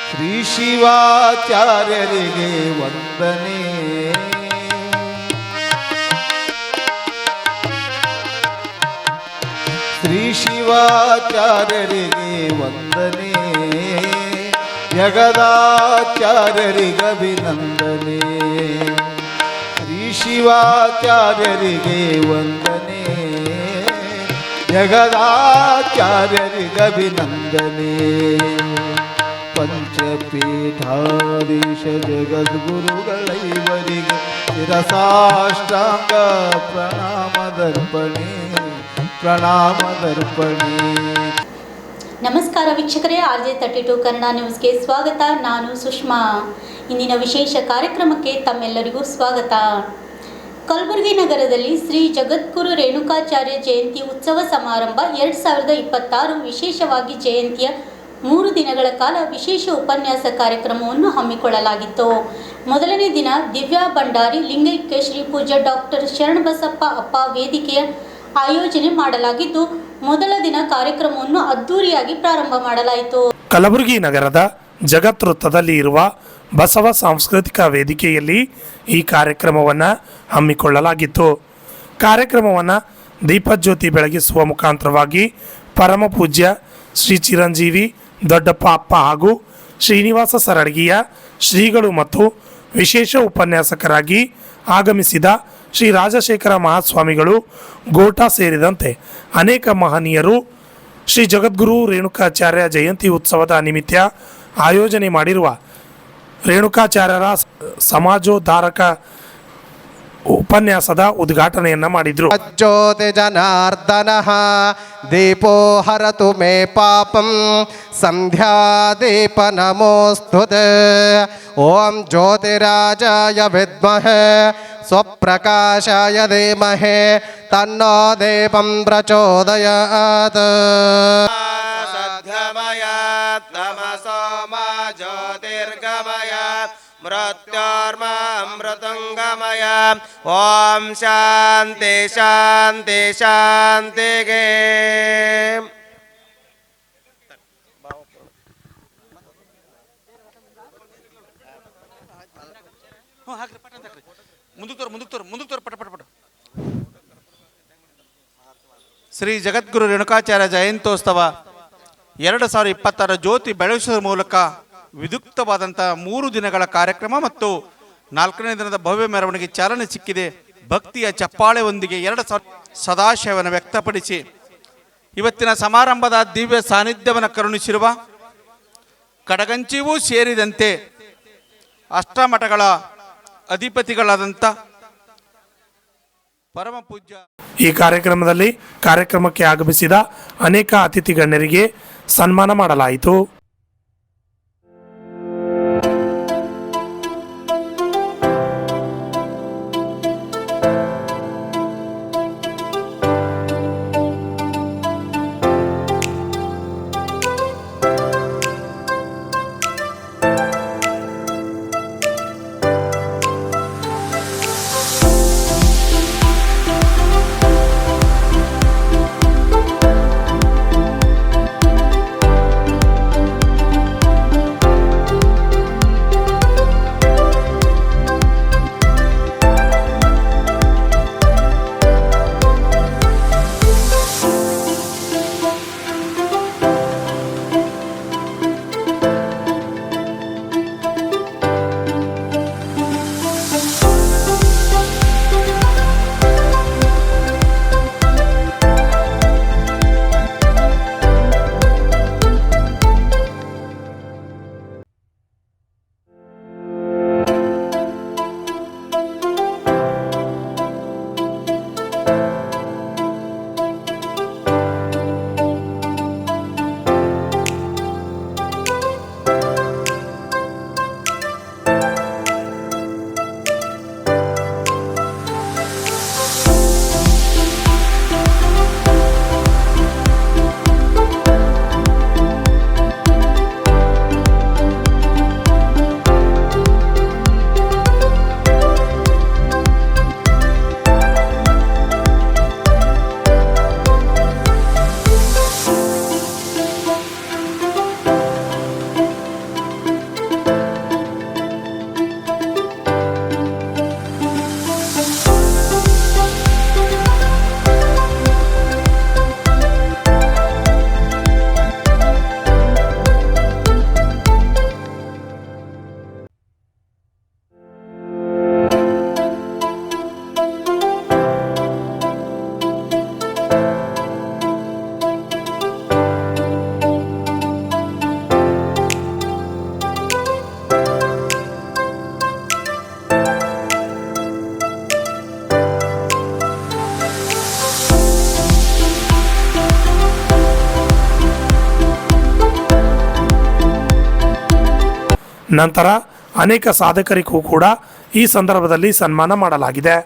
ಶ್ರೀ ಶಿವಾಚಾರ್ಯರಿಗೆ ವಂದನೆ. ಶ್ರೀ ಶಿವಾಚಾರ್ಯರಿಗೆ ವಂದನೆ, ಜಗದಾಚಾರ್ಯರಿಗೆ ಅಭಿನಂದನೆ. ಶ್ರೀ ಶಿವಾಚಾರ್ಯರಿಗೆ ವಂದನೆ, ಜಗದಾಚಾರ್ಯರಿಗೆ ಅಭಿನಂದನೆ. ಪಂಚಪೀಠಾಧೀಶ ಜಗದ್ಗುರುಗಳೈವರಿಗೆ ಶಿರಸಾಷ್ಟಾಂಗ ಪ್ರಣಾಮದರ್ಪಣೆ, ಪ್ರಣಾಮದರ್ಪಣೆ. ನಮಸ್ಕಾರ ವೀಕ್ಷಕರೇ, RJ32 ಕನ್ನಡ ನ್ಯೂಸ್ಗೆ ಸ್ವಾಗತ. ನಾನು ಸುಷ್ಮಾ. ಇಂದಿನ ವಿಶೇಷ ಕಾರ್ಯಕ್ರಮಕ್ಕೆ ತಮ್ಮೆಲ್ಲರಿಗೂ ಸ್ವಾಗತ. ಕಲಬುರಗಿ ನಗರದಲ್ಲಿ ಶ್ರೀ ಜಗದ್ಗುರು ರೇಣುಕಾಚಾರ್ಯ ಜಯಂತಿ ಉತ್ಸವ ಸಮಾರಂಭ 2026 ವಿಶೇಷವಾಗಿ ಜಯಂತಿಯ 3 ದಿನಗಳ ಕಾಲ ವಿಶೇಷ ಉಪನ್ಯಾಸ ಕಾರ್ಯಕ್ರಮವನ್ನು ಹಮ್ಮಿಕೊಳ್ಳಲಾಗಿತ್ತು. ಮೊದಲನೇ ದಿನ ದಿವ್ಯಾ ಭಂಡಾರಿ ಲಿಂಗೈಕ್ಯ ಶ್ರೀ ಪೂಜ್ಯ ಡಾಕ್ಟರ್ ಶರಣಬಸಪ್ಪ ಅಪ್ಪ ವೇದಿಕೆಯ ಆಯೋಜನೆ ಮಾಡಲಾಗಿದ್ದು, ಮೊದಲ ದಿನ ಕಾರ್ಯಕ್ರಮವನ್ನು ಅದ್ದೂರಿಯಾಗಿ ಪ್ರಾರಂಭ ಮಾಡಲಾಯಿತು. ಕಲಬುರಗಿ ನಗರದ ಜಗತ್ ವೃತ್ತದಲ್ಲಿ ಇರುವ ಬಸವ ಸಾಂಸ್ಕೃತಿಕ ವೇದಿಕೆಯಲ್ಲಿ ಈ ಕಾರ್ಯಕ್ರಮವನ್ನು ಹಮ್ಮಿಕೊಳ್ಳಲಾಗಿತ್ತು. ಕಾರ್ಯಕ್ರಮವನ್ನು ದೀಪಜ್ಯೋತಿ ಬೆಳಗಿಸುವ ಮುಖಾಂತರವಾಗಿ ಪರಮ ಪೂಜ್ಯ ಶ್ರೀ ಚಿರಂಜೀವಿ ದೊಡ್ಡಪ್ಪ ಅಪ್ಪ ಹಾಗೂ ಶ್ರೀನಿವಾಸ ಸರಡಗಿಯ ಶ್ರೀಗಳು ಮತ್ತು ವಿಶೇಷ ಉಪನ್ಯಾಸಕರಾಗಿ ಆಗಮಿಸಿದ ಶ್ರೀ ರಾಜಶೇಖರ ಮಹಾಸ್ವಾಮಿಗಳು, ಗೋಟಾ ಸೇರಿದಂತೆ ಅನೇಕ ಮಹನೀಯರು ಶ್ರೀ ಜಗದ್ಗುರು ರೇಣುಕಾಚಾರ್ಯ ಜಯಂತಿ ಉತ್ಸವದ ನಿಮಿತ್ತ ಆಯೋಜನೆ ಮಾಡಿರುವ ರೇಣುಕಾಚಾರ್ಯರ ಸಮಾಜೋದ್ಧಾರಕ ಉಪನ್ಯಾಸದ ಉದ್ಘಾಟನೆಯನ್ನು ಮಾಡಿದರು. ಜ್ಯೋತಿ ಜನಾರ್ದನ ದೀಪೋ ಹರತು ಮೇ ಪಾಪಂ ಸಂಧ್ಯಾ ದೀಪ ನಮೋಸ್ತುತೆ. ಓಂ ಜ್ಯೋತಿರಾಜಾಯ ವಿದ್ಮಹೇ ಸ್ವಪ್ರಕಾಶಾಯ ಧೀಮಹಿ ತನ್ನೋ ದೀಪಂ ಪ್ರಚೋದಯಾತ್. ಸದ್ಗಮಯಾತ್ ತಮಸೋ ಮಾ ಜ್ಯೋತಿರ್ಗಮಯಾತ್ ಮೃತ್ಯೋರ್ಮಾಮೃತಂಗಮಯ. ಓಂ ಶಾಂತಿ ಶಾಂತಿ ಶಾಂತಿಗೆ. ಶ್ರೀ ಜಗದ್ಗುರು ರೇಣುಕಾಚಾರ್ಯ ಜಯಂತ್ಯೋತ್ಸವ 2026 ಜ್ಯೋತಿ ಬೆಳಗಿಸುವ ಮೂಲಕ ವಿದ್ಯುಕ್ತವಾದಂಥ 3 ದಿನಗಳ ಕಾರ್ಯಕ್ರಮ ಮತ್ತು 4ನೇ ದಿನದ ಭವ್ಯ ಮೆರವಣಿಗೆ ಚಾಲನೆ ಸಿಕ್ಕಿದೆ. ಭಕ್ತಿಯ ಚಪ್ಪಾಳೆಯೊಂದಿಗೆ 2000 ಸದಾಶಯವನ್ನು ವ್ಯಕ್ತಪಡಿಸಿ ಇವತ್ತಿನ ಸಮಾರಂಭದ ದಿವ್ಯ ಸಾನ್ನಿಧ್ಯವನ್ನು ಕರುಣಿಸಿರುವ ಕಡಗಂಚಿಯೂ ಸೇರಿದಂತೆ ಅಷ್ಟಮಠಗಳ ಅಧಿಪತಿಗಳಾದಂಥ ಪರಮ ಪೂಜ್ಯ ಈ ಕಾರ್ಯಕ್ರಮಕ್ಕೆ ಆಗಮಿಸಿದ ಅನೇಕ ಅತಿಥಿ ಗಣ್ಯರಿಗೆ ಸನ್ಮಾನ ಮಾಡಲಾಯಿತು. ನಂತರ ಅನೇಕ ಸಾಧಕರಿಗೂ ಕೂಡ ಈ ಸಂದರ್ಭದಲ್ಲಿ ಸನ್ಮಾನ ಮಾಡಲಾಗಿದೆ.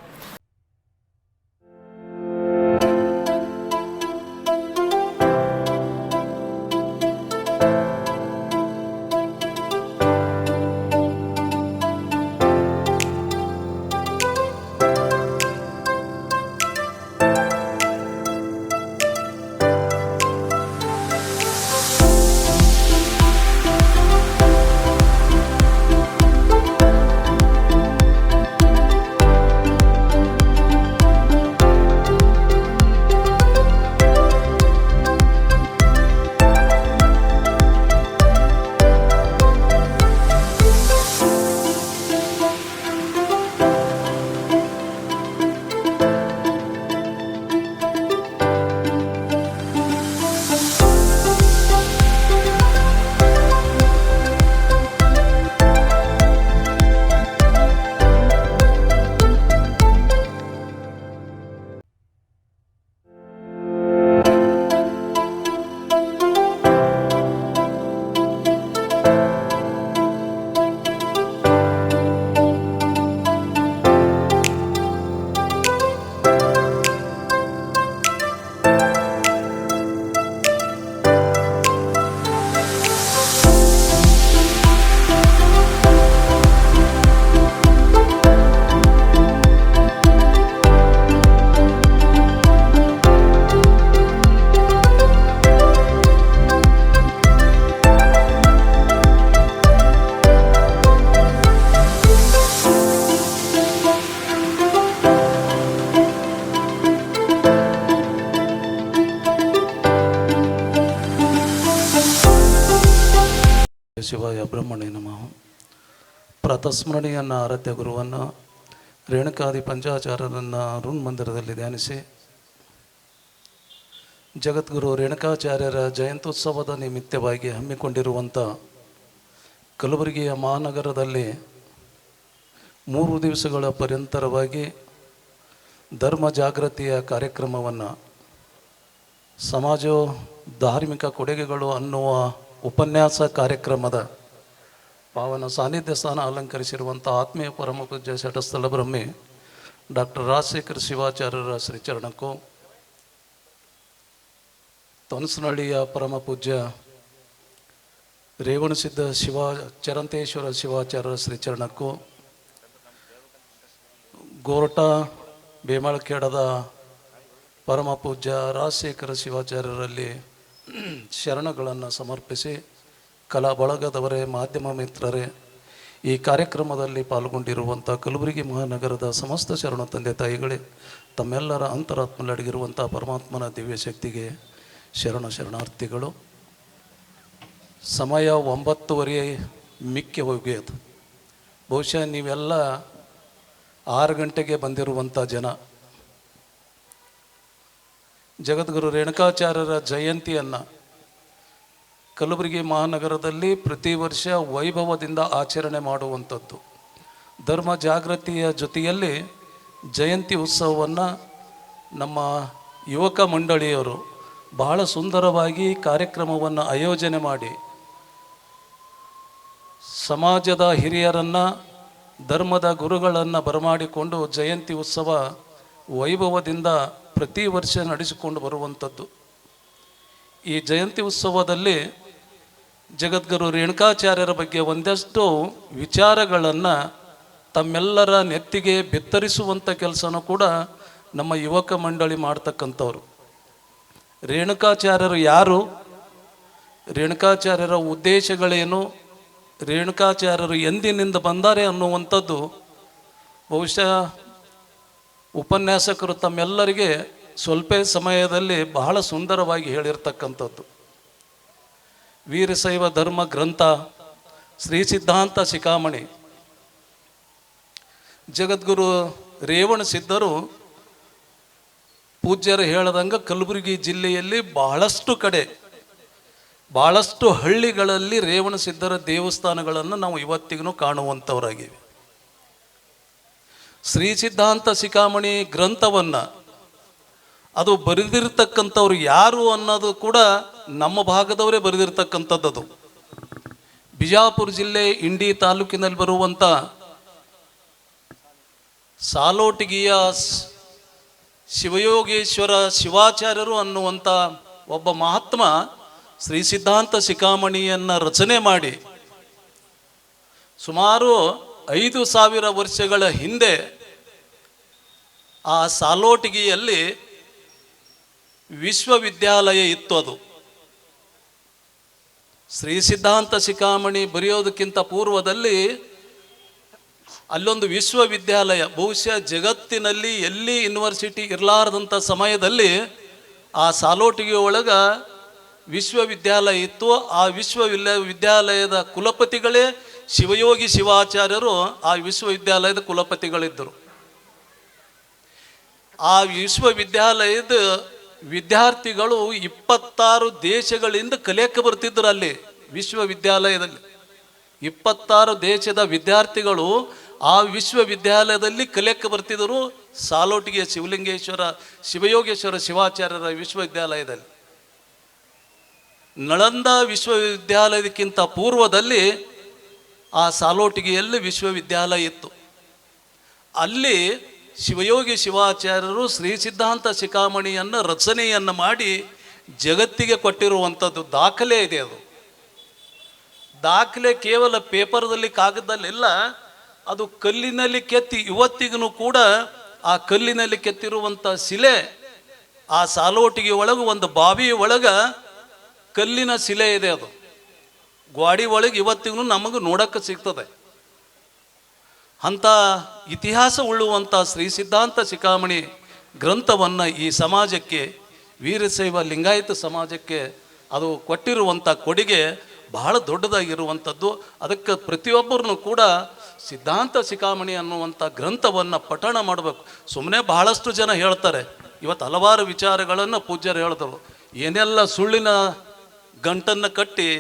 ಶಿವಾಯ ಬ್ರಹ್ಮಣೇ ನಮಃ. ಪ್ರಾತಸ್ಮರಣೀಯನ್ನ ಆರಾಧ್ಯ ಗುರುವನ್ನು ರೇಣುಕಾದಿ ಪಂಚಾಚಾರ್ಯರನ್ನು ಅರುಣ್ ಮಂದಿರದಲ್ಲಿ ಧ್ಯಾನಿಸಿ ಜಗದ್ಗುರು ರೇಣುಕಾಚಾರ್ಯರ ಜಯಂತ್ಯುತ್ಸವದ ನಿಮಿತ್ತವಾಗಿ ಹಮ್ಮಿಕೊಂಡಿರುವಂಥ ಕಲಬುರಗಿಯ ಮಹಾನಗರದಲ್ಲಿ 3 ದಿವಸಗಳ ಪರ್ಯಂತರವಾಗಿ ಧರ್ಮ ಜಾಗೃತಿಯ ಕಾರ್ಯಕ್ರಮವನ್ನು ಸಮಾಜ ಧಾರ್ಮಿಕ ಕೊಡುಗೆಗಳು ಅನ್ನುವ ಉಪನ್ಯಾಸ ಕಾರ್ಯಕ್ರಮದ ಪಾವನ ಸಾನ್ನಿಧ್ಯ ಸ್ಥಾನ ಅಲಂಕರಿಸಿರುವಂಥ ಆತ್ಮೀಯ ಪರಮ ಪೂಜ್ಯ ಶಟಸ್ಥಲ ಬ್ರಹ್ಮಿ ಡಾಕ್ಟರ್ ರಾಜಶೇಖರ ಶಿವಾಚಾರ್ಯರ ಶ್ರೀಚರಣಕ್ಕೂ, ತೊನಸನಹಳ್ಳಿಯ ಪರಮ ಪೂಜ್ಯ ರೇವಣಸಿದ್ಧ ಚರಂತೇಶ್ವರ ಶಿವಾಚಾರ್ಯರ ಶ್ರೀಚರಣಕ್ಕೂ, ಗೋರಟ ಬೇಮಳಖೇಡದ ಪರಮ ಪೂಜ್ಯ ರಾಜಶೇಖರ ಶಿವಾಚಾರ್ಯರಲ್ಲಿ ಶರಣಗಳನ್ನು ಸಮರ್ಪಿಸಿ, ಕಲಾ ಬಳಗದವರೇ, ಮಾಧ್ಯಮ ಮಿತ್ರರೇ, ಈ ಕಾರ್ಯಕ್ರಮದಲ್ಲಿ ಪಾಲ್ಗೊಂಡಿರುವಂಥ ಕಲಬುರಗಿ ಮಹಾನಗರದ ಸಮಸ್ತ ಶರಣ ತಂದೆ ತಾಯಿಗಳೇ, ತಮ್ಮೆಲ್ಲರ ಅಂತರಾತ್ಮಲಡಗಿರುವಂಥ ಪರಮಾತ್ಮನ ದಿವ್ಯ ಶಕ್ತಿಗೆ ಶರಣಾರ್ಥಿಗಳು. ಸಮಯ 9:30 ಮಿಕ್ಕಿ ಹೋಗಿದ್ದು. ಬಹುಶಃ ನೀವೆಲ್ಲ 6 ಗಂಟೆಗೆ ಬಂದಿರುವಂಥ ಜನ. ಜಗದ್ಗುರು ರೇಣುಕಾಚಾರ್ಯರ ಜಯಂತಿಯನ್ನು ಕಲಬುರಗಿ ಮಹಾನಗರದಲ್ಲಿ ಪ್ರತಿ ವರ್ಷ ವೈಭವದಿಂದ ಆಚರಣೆ ಮಾಡುವಂಥದ್ದು. ಧರ್ಮ ಜಾಗೃತಿಯ ಜೊತೆಯಲ್ಲಿ ಜಯಂತಿ ಉತ್ಸವವನ್ನು ನಮ್ಮ ಯುವಕ ಮಂಡಳಿಯವರು ಬಹಳ ಸುಂದರವಾಗಿ ಕಾರ್ಯಕ್ರಮವನ್ನು ಆಯೋಜನೆ ಮಾಡಿ ಸಮಾಜದ ಹಿರಿಯರನ್ನು, ಧರ್ಮದ ಗುರುಗಳನ್ನು ಬರಮಾಡಿಕೊಂಡು ಜಯಂತಿ ಉತ್ಸವ ವೈಭವದಿಂದ ಪ್ರತಿ ವರ್ಷ ನಡೆಸಿಕೊಂಡು ಬರುವಂಥದ್ದು. ಈ ಜಯಂತಿ ಉತ್ಸವದಲ್ಲಿ ಜಗದ್ಗುರು ರೇಣುಕಾಚಾರ್ಯರ ಬಗ್ಗೆ ಒಂದಷ್ಟು ವಿಚಾರಗಳನ್ನು ತಮ್ಮೆಲ್ಲರ ನೆತ್ತಿಗೆ ಬಿತ್ತರಿಸುವಂಥ ಕೆಲಸನೂ ಕೂಡ ನಮ್ಮ ಯುವಕ ಮಂಡಳಿ ಮಾಡ್ತಕ್ಕಂಥವ್ರು. ರೇಣುಕಾಚಾರ್ಯರು ಯಾರು, ರೇಣುಕಾಚಾರ್ಯರ ಉದ್ದೇಶಗಳೇನು, ರೇಣುಕಾಚಾರ್ಯರು ಎಂದಿನಿಂದ ಬಂದಾರೆ ಅನ್ನುವಂಥದ್ದು ಬಹುಶಃ ಉಪನ್ಯಾಸಕರು ತಮ್ಮೆಲ್ಲರಿಗೆ ಸ್ವಲ್ಪ ಸಮಯದಲ್ಲಿ ಬಹಳ ಸುಂದರವಾಗಿ ಹೇಳಿರ್ತಕ್ಕಂಥದ್ದು. ವೀರಶೈವ ಧರ್ಮ ಗ್ರಂಥ ಶ್ರೀ ಸಿದ್ಧಾಂತ ಶಿಖಾಮಣಿ ಜಗದ್ಗುರು ರೇವಣ ಸಿದ್ಧರು ಪೂಜ್ಯರು ಹೇಳದಂಗೆ ಕಲಬುರಗಿ ಜಿಲ್ಲೆಯಲ್ಲಿ ಬಹಳಷ್ಟು ಹಳ್ಳಿಗಳಲ್ಲಿ ರೇವಣ ಸಿದ್ಧರ ದೇವಸ್ಥಾನಗಳನ್ನು ನಾವು ಇವತ್ತಿಗೂ ಕಾಣುವಂಥವರಾಗಿವೆ. ಶ್ರೀ ಸಿದ್ಧಾಂತ ಶಿಖಾಮಣಿ ಗ್ರಂಥವನ್ನು ಅದು ಬರೆದಿರ್ತಕ್ಕಂಥವ್ರು ಯಾರು ಅನ್ನೋದು ಕೂಡ ನಮ್ಮ ಭಾಗದವರೇ ಬರೆದಿರ್ತಕ್ಕಂಥದ್ದು. ಬಿಜಾಪುರ ಜಿಲ್ಲೆ ಇಂಡಿ ತಾಲೂಕಿನಲ್ಲಿ ಬರುವಂಥ ಸಾಲೋಟಿಗಿಯ ಶಿವಯೋಗೇಶ್ವರ ಶಿವಾಚಾರ್ಯರು ಅನ್ನುವಂಥ ಒಬ್ಬ ಮಹಾತ್ಮ ಶ್ರೀ ಸಿದ್ಧಾಂತ ಶಿಖಾಮಣಿಯನ್ನು ರಚನೆ ಮಾಡಿ ಸುಮಾರು 5,000 ವರ್ಷಗಳ ಹಿಂದೆ ಆ ಸಾಲೋಟಿಗಿಯಲ್ಲಿ ವಿಶ್ವವಿದ್ಯಾಲಯ ಇತ್ತು. ಅದು ಶ್ರೀ ಸಿದ್ಧಾಂತ ಶಿಖಾಮಣಿ ಬರೆಯೋದಕ್ಕಿಂತ ಪೂರ್ವದಲ್ಲಿ ಅಲ್ಲೊಂದು ವಿಶ್ವವಿದ್ಯಾಲಯ, ಬಹುಶಃ ಜಗತ್ತಿನಲ್ಲಿ ಎಲ್ಲಿ ಯೂನಿವರ್ಸಿಟಿ ಇರಲಾರದಂಥ ಸಮಯದಲ್ಲಿ ಆ ಸಾಲೋಟಿಗೆ ಒಳಗ ವಿಶ್ವವಿದ್ಯಾಲಯ ಇತ್ತು. ಆ ವಿಶ್ವವಿದ್ಯಾಲಯದ ಕುಲಪತಿಗಳೇ ಶಿವಯೋಗಿ ಶಿವಾಚಾರ್ಯರು ಆ ವಿಶ್ವವಿದ್ಯಾಲಯದ ಕುಲಪತಿಗಳಿದ್ದರು. ಆ ವಿಶ್ವವಿದ್ಯಾಲಯದ ವಿದ್ಯಾರ್ಥಿಗಳು 26 ದೇಶಗಳಿಂದ ಕಲಿಯಕ್ಕೆ ಬರ್ತಿದ್ರು. ಅಲ್ಲಿ ವಿಶ್ವವಿದ್ಯಾಲಯದಲ್ಲಿ 26 ದೇಶದ ವಿದ್ಯಾರ್ಥಿಗಳು ಆ ವಿಶ್ವವಿದ್ಯಾಲಯದಲ್ಲಿ ಕಲಿಯಕ್ಕೆ ಬರ್ತಿದ್ದರು. ಸಾಲೋಟಿಗೆ ಶಿವಯೋಗೇಶ್ವರ ಶಿವಾಚಾರ್ಯರ ವಿಶ್ವವಿದ್ಯಾಲಯದಲ್ಲಿ. ನಳಂದ ವಿಶ್ವವಿದ್ಯಾಲಯಕ್ಕಿಂತ ಪೂರ್ವದಲ್ಲಿ ಆ ಸಾಲೋಟಿಗೆಯಲ್ಲಿ ವಿಶ್ವವಿದ್ಯಾಲಯ ಇತ್ತು. ಅಲ್ಲಿ ಶಿವಯೋಗಿ ಶಿವಾಚಾರ್ಯರು ಶ್ರೀ ಸಿದ್ಧಾಂತ ಶಿಖಾಮಣಿಯನ್ನು ರಚನೆಯನ್ನು ಮಾಡಿ ಜಗತ್ತಿಗೆ ಕೊಟ್ಟಿರುವಂಥದ್ದು ದಾಖಲೆ ಇದೆ. ಅದು ದಾಖಲೆ ಕೇವಲ ಪೇಪರ್ದಲ್ಲಿ ಕಾಗದದಲ್ಲಿಲ್ಲ, ಅದು ಕಲ್ಲಿನಲ್ಲಿ ಕೆತ್ತಿ ಇವತ್ತಿಗೂ ಕೂಡ ಆ ಕಲ್ಲಿನಲ್ಲಿ ಕೆತ್ತಿರುವಂಥ ಶಿಲೆ ಆ ಸಾಲೋಟಿಗೆ ಒಳಗೆ ಒಂದು ಬಾವಿ ಒಳಗೆ ಕಲ್ಲಿನ ಶಿಲೆ ಇದೆ. ಅದು ಗ್ವಾಡಿ ಒಳಗೆ ಇವತ್ತಿಗೂ ನಮಗೆ ನೋಡಕ್ಕೆ ಸಿಗ್ತದೆ. ಅಂಥ ಇತಿಹಾಸ ಉಳ್ಳುವಂಥ ಶ್ರೀ ಸಿದ್ಧಾಂತ ಶಿಖಾಮಣಿ ಗ್ರಂಥವನ್ನು ಈ ಸಮಾಜಕ್ಕೆ, ವೀರಶೈವ ಲಿಂಗಾಯತ ಸಮಾಜಕ್ಕೆ ಅದು ಕೊಟ್ಟಿರುವಂಥ ಕೊಡುಗೆ ಬಹಳ ದೊಡ್ಡದಾಗಿರುವಂಥದ್ದು. ಅದಕ್ಕೆ ಪ್ರತಿಯೊಬ್ಬರನ್ನು ಕೂಡ ಸಿದ್ಧಾಂತ ಶಿಖಾಮಣಿ ಅನ್ನುವಂಥ ಗ್ರಂಥವನ್ನು ಪಠಣ ಮಾಡಬೇಕು. ಸುಮ್ಮನೆ ಬಹಳಷ್ಟು ಜನ ಹೇಳ್ತಾರೆ. ಇವತ್ತು ಹಲವಾರು ವಿಚಾರಗಳನ್ನು ಪೂಜ್ಯರು ಹೇಳಿದರು. ಏನೆಲ್ಲ ಸುಳ್ಳಿನ ಗಂಟನ್ನು ಕಟ್ಟಿ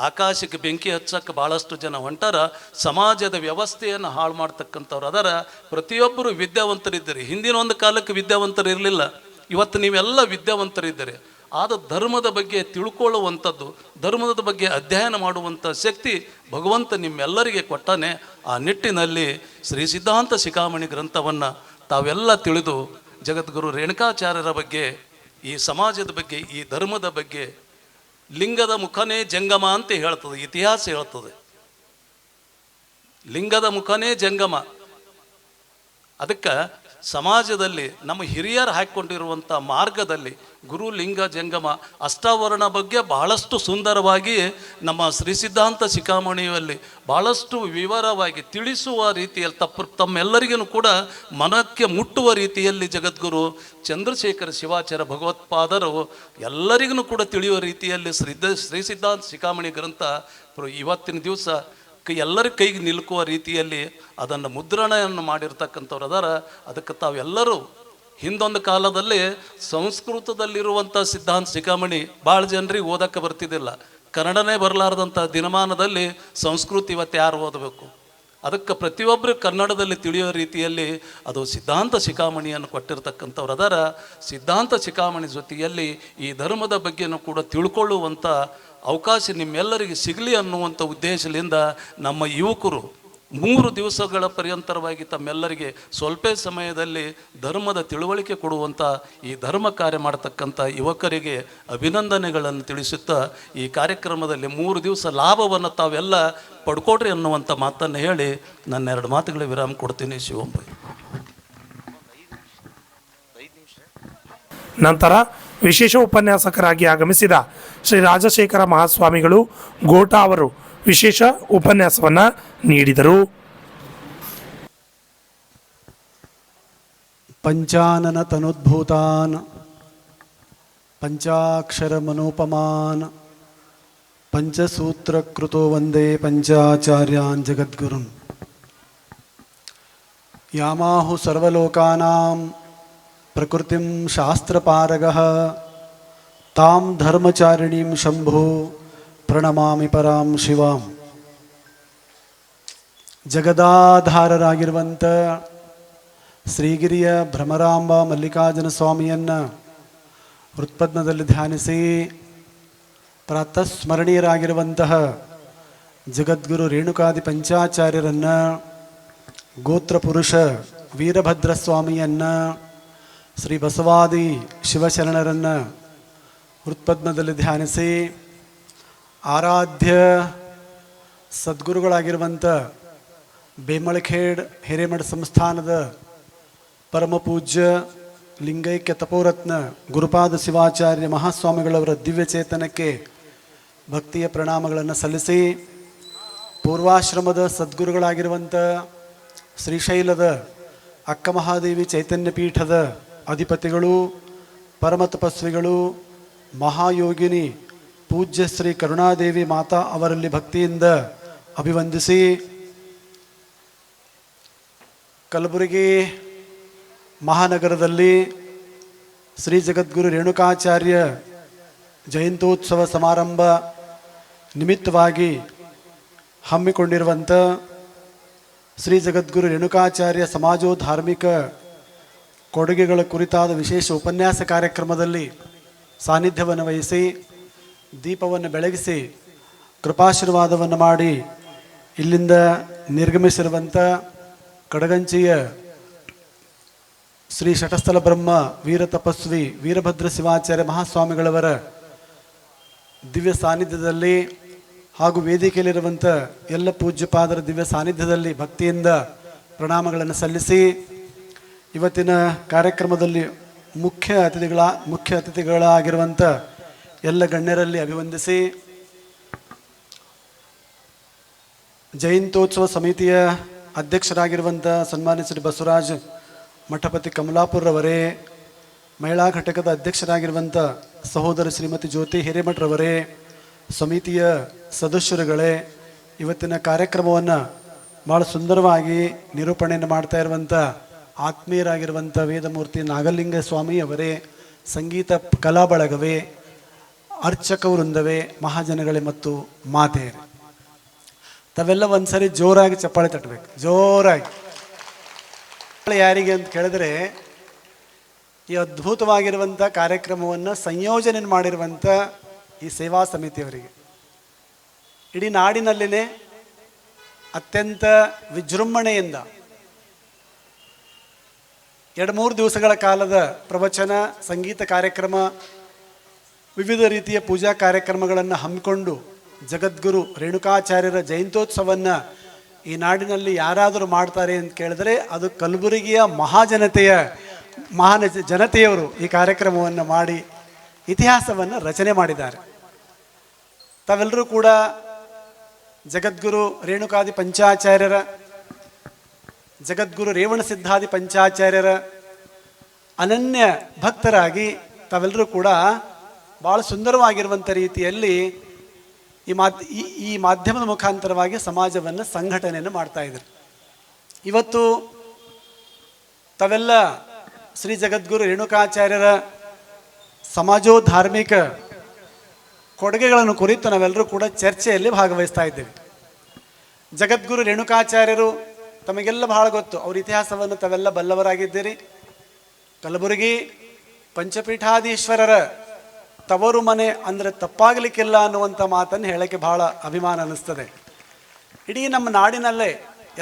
ಆಕಾಶಕ್ಕೆ ಬೆಂಕಿ ಹಚ್ಚಕ್ಕೆ ಭಾಳಷ್ಟು ಜನ ಹೊಂಟಾರ. ಸಮಾಜದ ವ್ಯವಸ್ಥೆಯನ್ನು ಹಾಳು ಮಾಡ್ತಕ್ಕಂಥವ್ರು ಅದರ. ಪ್ರತಿಯೊಬ್ಬರು ವಿದ್ಯಾವಂತರಿದ್ದೀರಿ. ಹಿಂದಿನ ಒಂದು ಕಾಲಕ್ಕೆ ವಿದ್ಯಾವಂತರು ಇರಲಿಲ್ಲ, ಇವತ್ತು ನೀವೆಲ್ಲ ವಿದ್ಯಾವಂತರಿದ್ದೀರಿ. ಆದ ಧರ್ಮದ ಬಗ್ಗೆ ತಿಳ್ಕೊಳ್ಳುವಂಥದ್ದು, ಧರ್ಮದ ಬಗ್ಗೆ ಅಧ್ಯಯನ ಮಾಡುವಂಥ ಶಕ್ತಿ ಭಗವಂತ ನಿಮ್ಮೆಲ್ಲರಿಗೆ ಕೊಟ್ಟಾನೆ. ಆ ನಿಟ್ಟಿನಲ್ಲಿ ಶ್ರೀ ಸಿದ್ಧಾಂತ ಶಿಖಾಮಣಿ ಗ್ರಂಥವನ್ನು ತಾವೆಲ್ಲ ತಿಳಿದು ಜಗದ್ಗುರು ರೇಣುಕಾಚಾರ್ಯರ ಬಗ್ಗೆ, ಈ ಸಮಾಜದ ಬಗ್ಗೆ, ಈ ಧರ್ಮದ ಬಗ್ಗೆ, ಲಿಂಗದ ಮುಖನೇ ಜಂಗಮ ಅಂತ ಹೇಳ್ತದೆ ಇತಿಹಾಸ ಹೇಳ್ತದೆ. ಲಿಂಗದ ಮುಖನೇ ಜಂಗಮ. ಅದಕ್ಕೆ ಸಮಾಜದಲ್ಲಿ ನಮ್ಮ ಹಿರಿಯರು ಹಾಕಿಕೊಂಡಿರುವಂಥ ಮಾರ್ಗದಲ್ಲಿ ಗುರು ಲಿಂಗ ಜಂಗಮ ಅಷ್ಟಾವರಣ ಬಗ್ಗೆ ಬಹಳಷ್ಟು ಸುಂದರವಾಗಿ ನಮ್ಮ ಶ್ರೀ ಸಿದ್ಧಾಂತ ಶಿಖಾಮಣಿಯಲ್ಲಿ ಬಹಳಷ್ಟು ವಿವರವಾಗಿ ತಿಳಿಸುವ ರೀತಿಯಲ್ಲಿ ತಮ್ಮೆಲ್ಲರಿಗೂ ಕೂಡ ಮನಕ್ಕೆ ಮುಟ್ಟುವ ರೀತಿಯಲ್ಲಿ ಜಗದ್ಗುರು ಚಂದ್ರಶೇಖರ ಶಿವಾಚಾರ್ಯ ಭಗವತ್ಪಾದರು ಎಲ್ಲರಿಗೂ ಕೂಡ ತಿಳಿಯುವ ರೀತಿಯಲ್ಲಿ ಶ್ರೀ ಸಿದ್ಧಾಂತ ಶಿಖಾಮಣಿ ಗ್ರಂಥ ಇವತ್ತಿನ ದಿವಸ ಎಲ್ಲರ ಕೈಗೆ ನಿಲುಕುವ ರೀತಿಯಲ್ಲಿ ಅದನ್ನು ಮುದ್ರಣವನ್ನು ಮಾಡಿರ್ತಕ್ಕಂಥವ್ರು ಅದಾರ. ಅದಕ್ಕೆ ತಾವೆಲ್ಲರೂ ಹಿಂದೊಂದು ಕಾಲದಲ್ಲಿ ಸಂಸ್ಕೃತದಲ್ಲಿರುವಂಥ ಸಿದ್ಧಾಂತ ಶಿಖಾಮಣಿ ಭಾಳ ಜನರಿಗೆ ಓದಕ್ಕೆ ಬರ್ತಿದ್ದಿಲ್ಲ. ಕನ್ನಡನೇ ಬರಲಾರ್ದಂಥ ದಿನಮಾನದಲ್ಲಿ ಸಂಸ್ಕೃತ ಇವತ್ತು ಯಾರು ಓದಬೇಕು? ಅದಕ್ಕೆ ಪ್ರತಿಯೊಬ್ಬರು ಕನ್ನಡದಲ್ಲಿ ತಿಳಿಯೋ ರೀತಿಯಲ್ಲಿ ಅದು ಸಿದ್ಧಾಂತ ಶಿಖಾಮಣಿಯನ್ನು ಕೊಟ್ಟಿರ್ತಕ್ಕಂಥವ್ರು ಅದಾರ. ಸಿದ್ಧಾಂತ ಶಿಖಾಮಣಿ ಜೊತೆಯಲ್ಲಿ ಈ ಧರ್ಮದ ಬಗ್ಗೆನೂ ಕೂಡ ತಿಳ್ಕೊಳ್ಳುವಂಥ ಅವಕಾಶ ನಿಮ್ಮೆಲ್ಲರಿಗೆ ಸಿಗಲಿ ಅನ್ನುವಂಥ ಉದ್ದೇಶದಿಂದ ನಮ್ಮ ಯುವಕರು 3 ದಿವಸಗಳ ಪರ್ಯಂತರವಾಗಿ ತಮ್ಮೆಲ್ಲರಿಗೆ ಸ್ವಲ್ಪ ಸಮಯದಲ್ಲಿ ಧರ್ಮದ ತಿಳುವಳಿಕೆ ಕೊಡುವಂಥ ಈ ಧರ್ಮ ಕಾರ್ಯ ಮಾಡತಕ್ಕಂಥ ಯುವಕರಿಗೆ ಅಭಿನಂದನೆಗಳನ್ನು ತಿಳಿಸುತ್ತಾ ಈ ಕಾರ್ಯಕ್ರಮದಲ್ಲಿ 3 ದಿವಸ ಲಾಭವನ್ನು ತಾವೆಲ್ಲ ಪಡ್ಕೊಡ್ರಿ ಅನ್ನುವಂಥ ಮಾತನ್ನು ಹೇಳಿ ನನ್ನ 2 ಮಾತುಗಳ ವಿರಾಮ ಕೊಡ್ತೀನಿ. ಶಿವಂಬೈ. ನಂತರ ವಿಶೇಷ ಉಪನ್ಯಾಸಕರಾಗಿ ಆಗಮಿಸಿದ ಶ್ರೀ ರಾಜಶೇಖರ ಮಹಾಸ್ವಾಮಿಗಳು ಗೋಟಾ ಅವರು ವಿಶೇಷ ಉಪನ್ಯಾಸವನ್ನು ನೀಡಿದರು. ಪಂಚಾನನ ತನುದ್ಭೂತಾನ್ ಪಂಚಾಕ್ಷರ ಮನೋಪಮಾನ್ ಪಂಚಸೂತ್ರಕೃತೋ ವಂದೇ ಪಂಚಾಚಾರ್ಯಾನ್ ಜಗದ್ಗುರುನ್ ಯಾಮಾಹು ಸರ್ವಲೋಕಾನಾಂ ಪ್ರಕೃತಿಂ ಶಾಸ್ತ್ರಪಾರಗಃ ತಾಂ ಧರ್ಮಚಾರಿಣೀಂ ಶಂಭೋ ಪ್ರಣಮಾಮಿ ಪರಾಂ ಶಿವಾಂ. ಜಗದಾಧಾರರಾಗಿರುವಂಥ ಶ್ರೀಗಿರಿಯ ಭ್ರಮರಾಂಬ ಮಲ್ಲಿಕಾರ್ಜುನ ಸ್ವಾಮಿಯನ್ನು ಹೃತ್ಪದ್ಮದಲ್ಲಿ ಧ್ಯಾನಿಸಿ ಪ್ರಾತಃಸ್ಮರಣೀಯರಾಗಿರುವಂತಹ ಜಗದ್ಗುರು ರೇಣುಕಾದಿ ಪಂಚಾಚಾರ್ಯರನ್ನು, ಗೋತ್ರ ಪುರುಷ ವೀರಭದ್ರ ಸ್ವಾಮಿಯನ್ನು, ಶ್ರೀ ಬಸವಾದಿ ಶಿವಶರಣರನ್ನು ಹೃತ್ಪದ್ಮದಲ್ಲಿ ಧ್ಯಾನಿಸಿ, ಆರಾಧ್ಯ ಸದ್ಗುರುಗಳಾಗಿರುವಂಥ ಬೇಮಳಖೇಡ್ ಹಿರೇಮಠ ಸಂಸ್ಥಾನದ ಪರಮಪೂಜ್ಯ ಲಿಂಗೈಕ್ಯ ತಪೋರತ್ನ ಗುರುಪಾದ ಶಿವಾಚಾರ್ಯ ಮಹಾಸ್ವಾಮಿಗಳವರ ದಿವ್ಯಚೇತನಕ್ಕೆ ಭಕ್ತಿಯ ಪ್ರಣಾಮಗಳನ್ನು ಸಲ್ಲಿಸಿ, ಪೂರ್ವಾಶ್ರಮದ ಸದ್ಗುರುಗಳಾಗಿರುವಂಥ ಶ್ರೀಶೈಲದ ಅಕ್ಕಮಹಾದೇವಿ ಚೈತನ್ಯ ಪೀಠದ ಅಧಿಪತಿಗಳು, ಪರಮ ತಪಸ್ವಿಗಳು, ಮಹಾಯೋಗಿನಿ ಪೂಜ್ಯ ಶ್ರೀ ಕರುಣಾದೇವಿ ಮಾತಾ ಅವರಲ್ಲಿ ಭಕ್ತಿಯಿಂದ ಅಭಿವಂದಿಸಿ, ಕಲಬುರಗಿ ಮಹಾನಗರದಲ್ಲಿ ಶ್ರೀ ಜಗದ್ಗುರು ರೇಣುಕಾಚಾರ್ಯ ಜಯಂತ್ಯೋತ್ಸವ ಸಮಾರಂಭ ನಿಮಿತ್ತವಾಗಿ ಹಮ್ಮಿಕೊಂಡಿರುವಂಥ ಶ್ರೀ ಜಗದ್ಗುರು ರೇಣುಕಾಚಾರ್ಯ ಸಮಾಜೋಧಾರ್ಮಿಕ ಕೊಡುಗೆಗಳ ಕುರಿತಾದ ವಿಶೇಷ ಉಪನ್ಯಾಸ ಕಾರ್ಯಕ್ರಮದಲ್ಲಿ ಸಾನ್ನಿಧ್ಯವನ್ನು ವಹಿಸಿ, ದೀಪವನ್ನು ಬೆಳಗಿಸಿ, ಕೃಪಾಶೀರ್ವಾದವನ್ನು ಮಾಡಿ ಇಲ್ಲಿಂದ ನಿರ್ಗಮಿಸಿರುವಂಥ ಕಡಗಂಚಿಯ ಶ್ರೀ ಶಟಸ್ಥಲ ಬ್ರಹ್ಮ ವೀರ ತಪಸ್ವಿ ವೀರಭದ್ರ ಶಿವಾಚಾರ್ಯ ಮಹಾಸ್ವಾಮಿಗಳವರ ದಿವ್ಯ ಸಾನ್ನಿಧ್ಯದಲ್ಲಿ ಹಾಗೂ ವೇದಿಕೆಯಲ್ಲಿರುವಂಥ ಎಲ್ಲ ಪೂಜ್ಯಪಾದರ ದಿವ್ಯ ಸಾನ್ನಿಧ್ಯದಲ್ಲಿ ಭಕ್ತಿಯಿಂದ ಪ್ರಣಾಮಗಳನ್ನು ಸಲ್ಲಿಸಿ, ಇವತ್ತಿನ ಕಾರ್ಯಕ್ರಮದಲ್ಲಿ ಮುಖ್ಯ ಅತಿಥಿಗಳಾಗಿರುವಂಥ ಎಲ್ಲ ಗಣ್ಯರಲ್ಲಿ ಅಭಿವಂದಿಸಿ, ಜಯಂತ್ಯೋತ್ಸವ ಸಮಿತಿಯ ಅಧ್ಯಕ್ಷರಾಗಿರುವಂಥ ಸನ್ಮಾನ್ಯ ಶ್ರೀ ಬಸವರಾಜ್ ಮಠಪತಿ ಕಮಲಾಪುರವರೇ, ಮಹಿಳಾ ಘಟಕದ ಅಧ್ಯಕ್ಷರಾಗಿರುವಂಥ ಸಹೋದರ ಶ್ರೀಮತಿ ಜ್ಯೋತಿ ಹಿರೇಮಠರವರೇ, ಸಮಿತಿಯ ಸದಸ್ಯರುಗಳೇ, ಇವತ್ತಿನ ಕಾರ್ಯಕ್ರಮವನ್ನು ಭಾಳ ಸುಂದರವಾಗಿ ನಿರೂಪಣೆಯನ್ನು ಮಾಡ್ತಾ ಇರುವಂಥ ಆತ್ಮೀಯರಾಗಿರುವಂಥ ವೇದಮೂರ್ತಿ ನಾಗಲಿಂಗ ಸ್ವಾಮಿ ಅವರೇ, ಸಂಗೀತ ಕಲಾ ಬಳಗವೇ, ಅರ್ಚಕ ವೃಂದವೇ, ಮಹಾಜನಗಳೇ ಮತ್ತು ಮಾತೆಯರೇ, ತಾವೆಲ್ಲ ಒಂದ್ಸರಿ ಜೋರಾಗಿ ಚಪ್ಪಾಳೆ ತಟ್ಟಬೇಕು. ಜೋರಾಗಿ ಯಾರಿಗೆ ಅಂತ ಕೇಳಿದ್ರೆ, ಈ ಅದ್ಭುತವಾಗಿರುವಂಥ ಕಾರ್ಯಕ್ರಮವನ್ನು ಸಂಯೋಜನೆ ಮಾಡಿರುವಂಥ ಈ ಸೇವಾ ಸಮಿತಿಯವರಿಗೆ, ಇಡೀ ನಾಡಿನಲ್ಲಿನೇ ಅತ್ಯಂತ ವಿಜೃಂಭಣೆಯಿಂದ 2-3 ದಿವಸಗಳ ಕಾಲದ ಪ್ರವಚನ, ಸಂಗೀತ ಕಾರ್ಯಕ್ರಮ, ವಿವಿಧ ರೀತಿಯ ಪೂಜಾ ಕಾರ್ಯಕ್ರಮಗಳನ್ನು ಹಮ್ಮಿಕೊಂಡು ಜಗದ್ಗುರು ರೇಣುಕಾಚಾರ್ಯರ ಜಯಂತ್ಯೋತ್ಸವವನ್ನು ಈ ನಾಡಿನಲ್ಲಿ ಯಾರಾದರೂ ಮಾಡ್ತಾರೆ ಅಂತ ಕೇಳಿದ್ರೆ ಅದು ಕಲಬುರಗಿಯ ಜನತೆಯವರು ಈ ಕಾರ್ಯಕ್ರಮವನ್ನು ಮಾಡಿ ಇತಿಹಾಸವನ್ನು ರಚನೆ ಮಾಡಿದ್ದಾರೆ. ತಾವೆಲ್ಲರೂ ಕೂಡ ಜಗದ್ಗುರು ರೇಣುಕಾದಿ ಪಂಚಾಚಾರ್ಯರ, ಜಗದ್ಗುರು ರೇವಣ ಸಿದ್ಧಾದಿ ಪಂಚಾಚಾರ್ಯರ ಅನನ್ಯ ಭಕ್ತರಾಗಿ ತಾವೆಲ್ಲರೂ ಕೂಡ ಭಾಳ ಸುಂದರವಾಗಿರುವಂಥ ರೀತಿಯಲ್ಲಿ ಈ ಮಾಧ್ಯಮದ ಮುಖಾಂತರವಾಗಿ ಸಮಾಜವನ್ನು ಸಂಘಟನೆಯನ್ನು ಮಾಡ್ತಾ ಇದ್ರು. ಇವತ್ತು ತಾವೆಲ್ಲ ಶ್ರೀ ಜಗದ್ಗುರು ರೇಣುಕಾಚಾರ್ಯರ ಸಮಾಜೋಧಾರ್ಮಿಕ ಕೊಡುಗೆಗಳನ್ನು ಕುರಿತು ನಾವೆಲ್ಲರೂ ಕೂಡ ಚರ್ಚೆಯಲ್ಲಿ ಭಾಗವಹಿಸ್ತಾ ಇದ್ದೇವೆ. ಜಗದ್ಗುರು ರೇಣುಕಾಚಾರ್ಯರು ತಮಗೆಲ್ಲ ಬಹಳ ಗೊತ್ತು, ಅವ್ರ ಇತಿಹಾಸವನ್ನು ತಾವೆಲ್ಲ ಬಲ್ಲವರಾಗಿದ್ದೀರಿ. ಕಲಬುರಗಿ ಪಂಚಪೀಠಾಧೀಶ್ವರರ ತವರು ಮನೆ ಅಂದರೆ ತಪ್ಪಾಗಲಿಕ್ಕಿಲ್ಲ ಅನ್ನುವಂಥ ಮಾತನ್ನು ಹೇಳೋಕ್ಕೆ ಬಹಳ ಅಭಿಮಾನ ಅನ್ನಿಸ್ತದೆ. ಇಡೀ ನಮ್ಮ ನಾಡಿನಲ್ಲೇ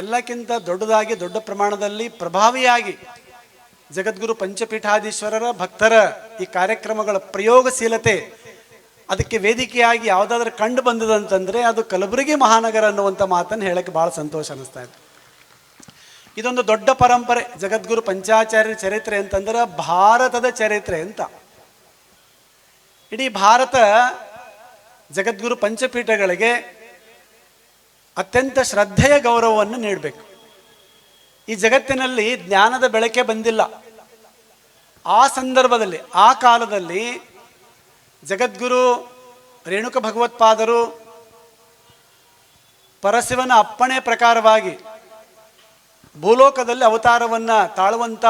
ಎಲ್ಲಕ್ಕಿಂತ ದೊಡ್ಡ ಪ್ರಮಾಣದಲ್ಲಿ ಪ್ರಭಾವಿಯಾಗಿ ಜಗದ್ಗುರು ಪಂಚಪೀಠಾಧೀಶ್ವರರ ಭಕ್ತರ ಈ ಕಾರ್ಯಕ್ರಮಗಳ ಪ್ರಯೋಗಶೀಲತೆ ಅದಕ್ಕೆ ವೇದಿಕೆಯಾಗಿ ಯಾವುದಾದ್ರೂ ಕಂಡು ಬಂದದಂತಂದರೆ ಅದು ಕಲಬುರಗಿ ಮಹಾನಗರ ಅನ್ನುವಂಥ ಮಾತನ್ನು ಹೇಳೋಕ್ಕೆ ಭಾಳ ಸಂತೋಷ ಅನ್ನಿಸ್ತಾ ಇದೆ. ಇದೊಂದು ದೊಡ್ಡ ಪರಂಪರೆ. ಜಗದ್ಗುರು ಪಂಚಾಚಾರ್ಯರ ಚರಿತ್ರೆ ಅಂತಂದ್ರೆ ಭಾರತದ ಚರಿತ್ರೆ ಅಂತ. ಇಡೀ ಭಾರತ ಜಗದ್ಗುರು ಪಂಚಪೀಠಗಳಿಗೆ ಅತ್ಯಂತ ಶ್ರದ್ಧೆಯ ಗೌರವವನ್ನು ನೀಡಬೇಕು. ಈ ಜಗತ್ತಿನಲ್ಲಿ ಜ್ಞಾನದ ಬೆಳಕೆ ಬಂದಿಲ್ಲ. ಆ ಸಂದರ್ಭದಲ್ಲಿ, ಆ ಕಾಲದಲ್ಲಿ ಜಗದ್ಗುರು ರೇಣುಕ ಭಗವತ್ಪಾದರು ಪರಶಿವನ ಅಪ್ಪಣೆ ಪ್ರಕಾರವಾಗಿ ಭೂಲೋಕದಲ್ಲಿ ಅವತಾರವನ್ನು ತಾಳುವಂಥ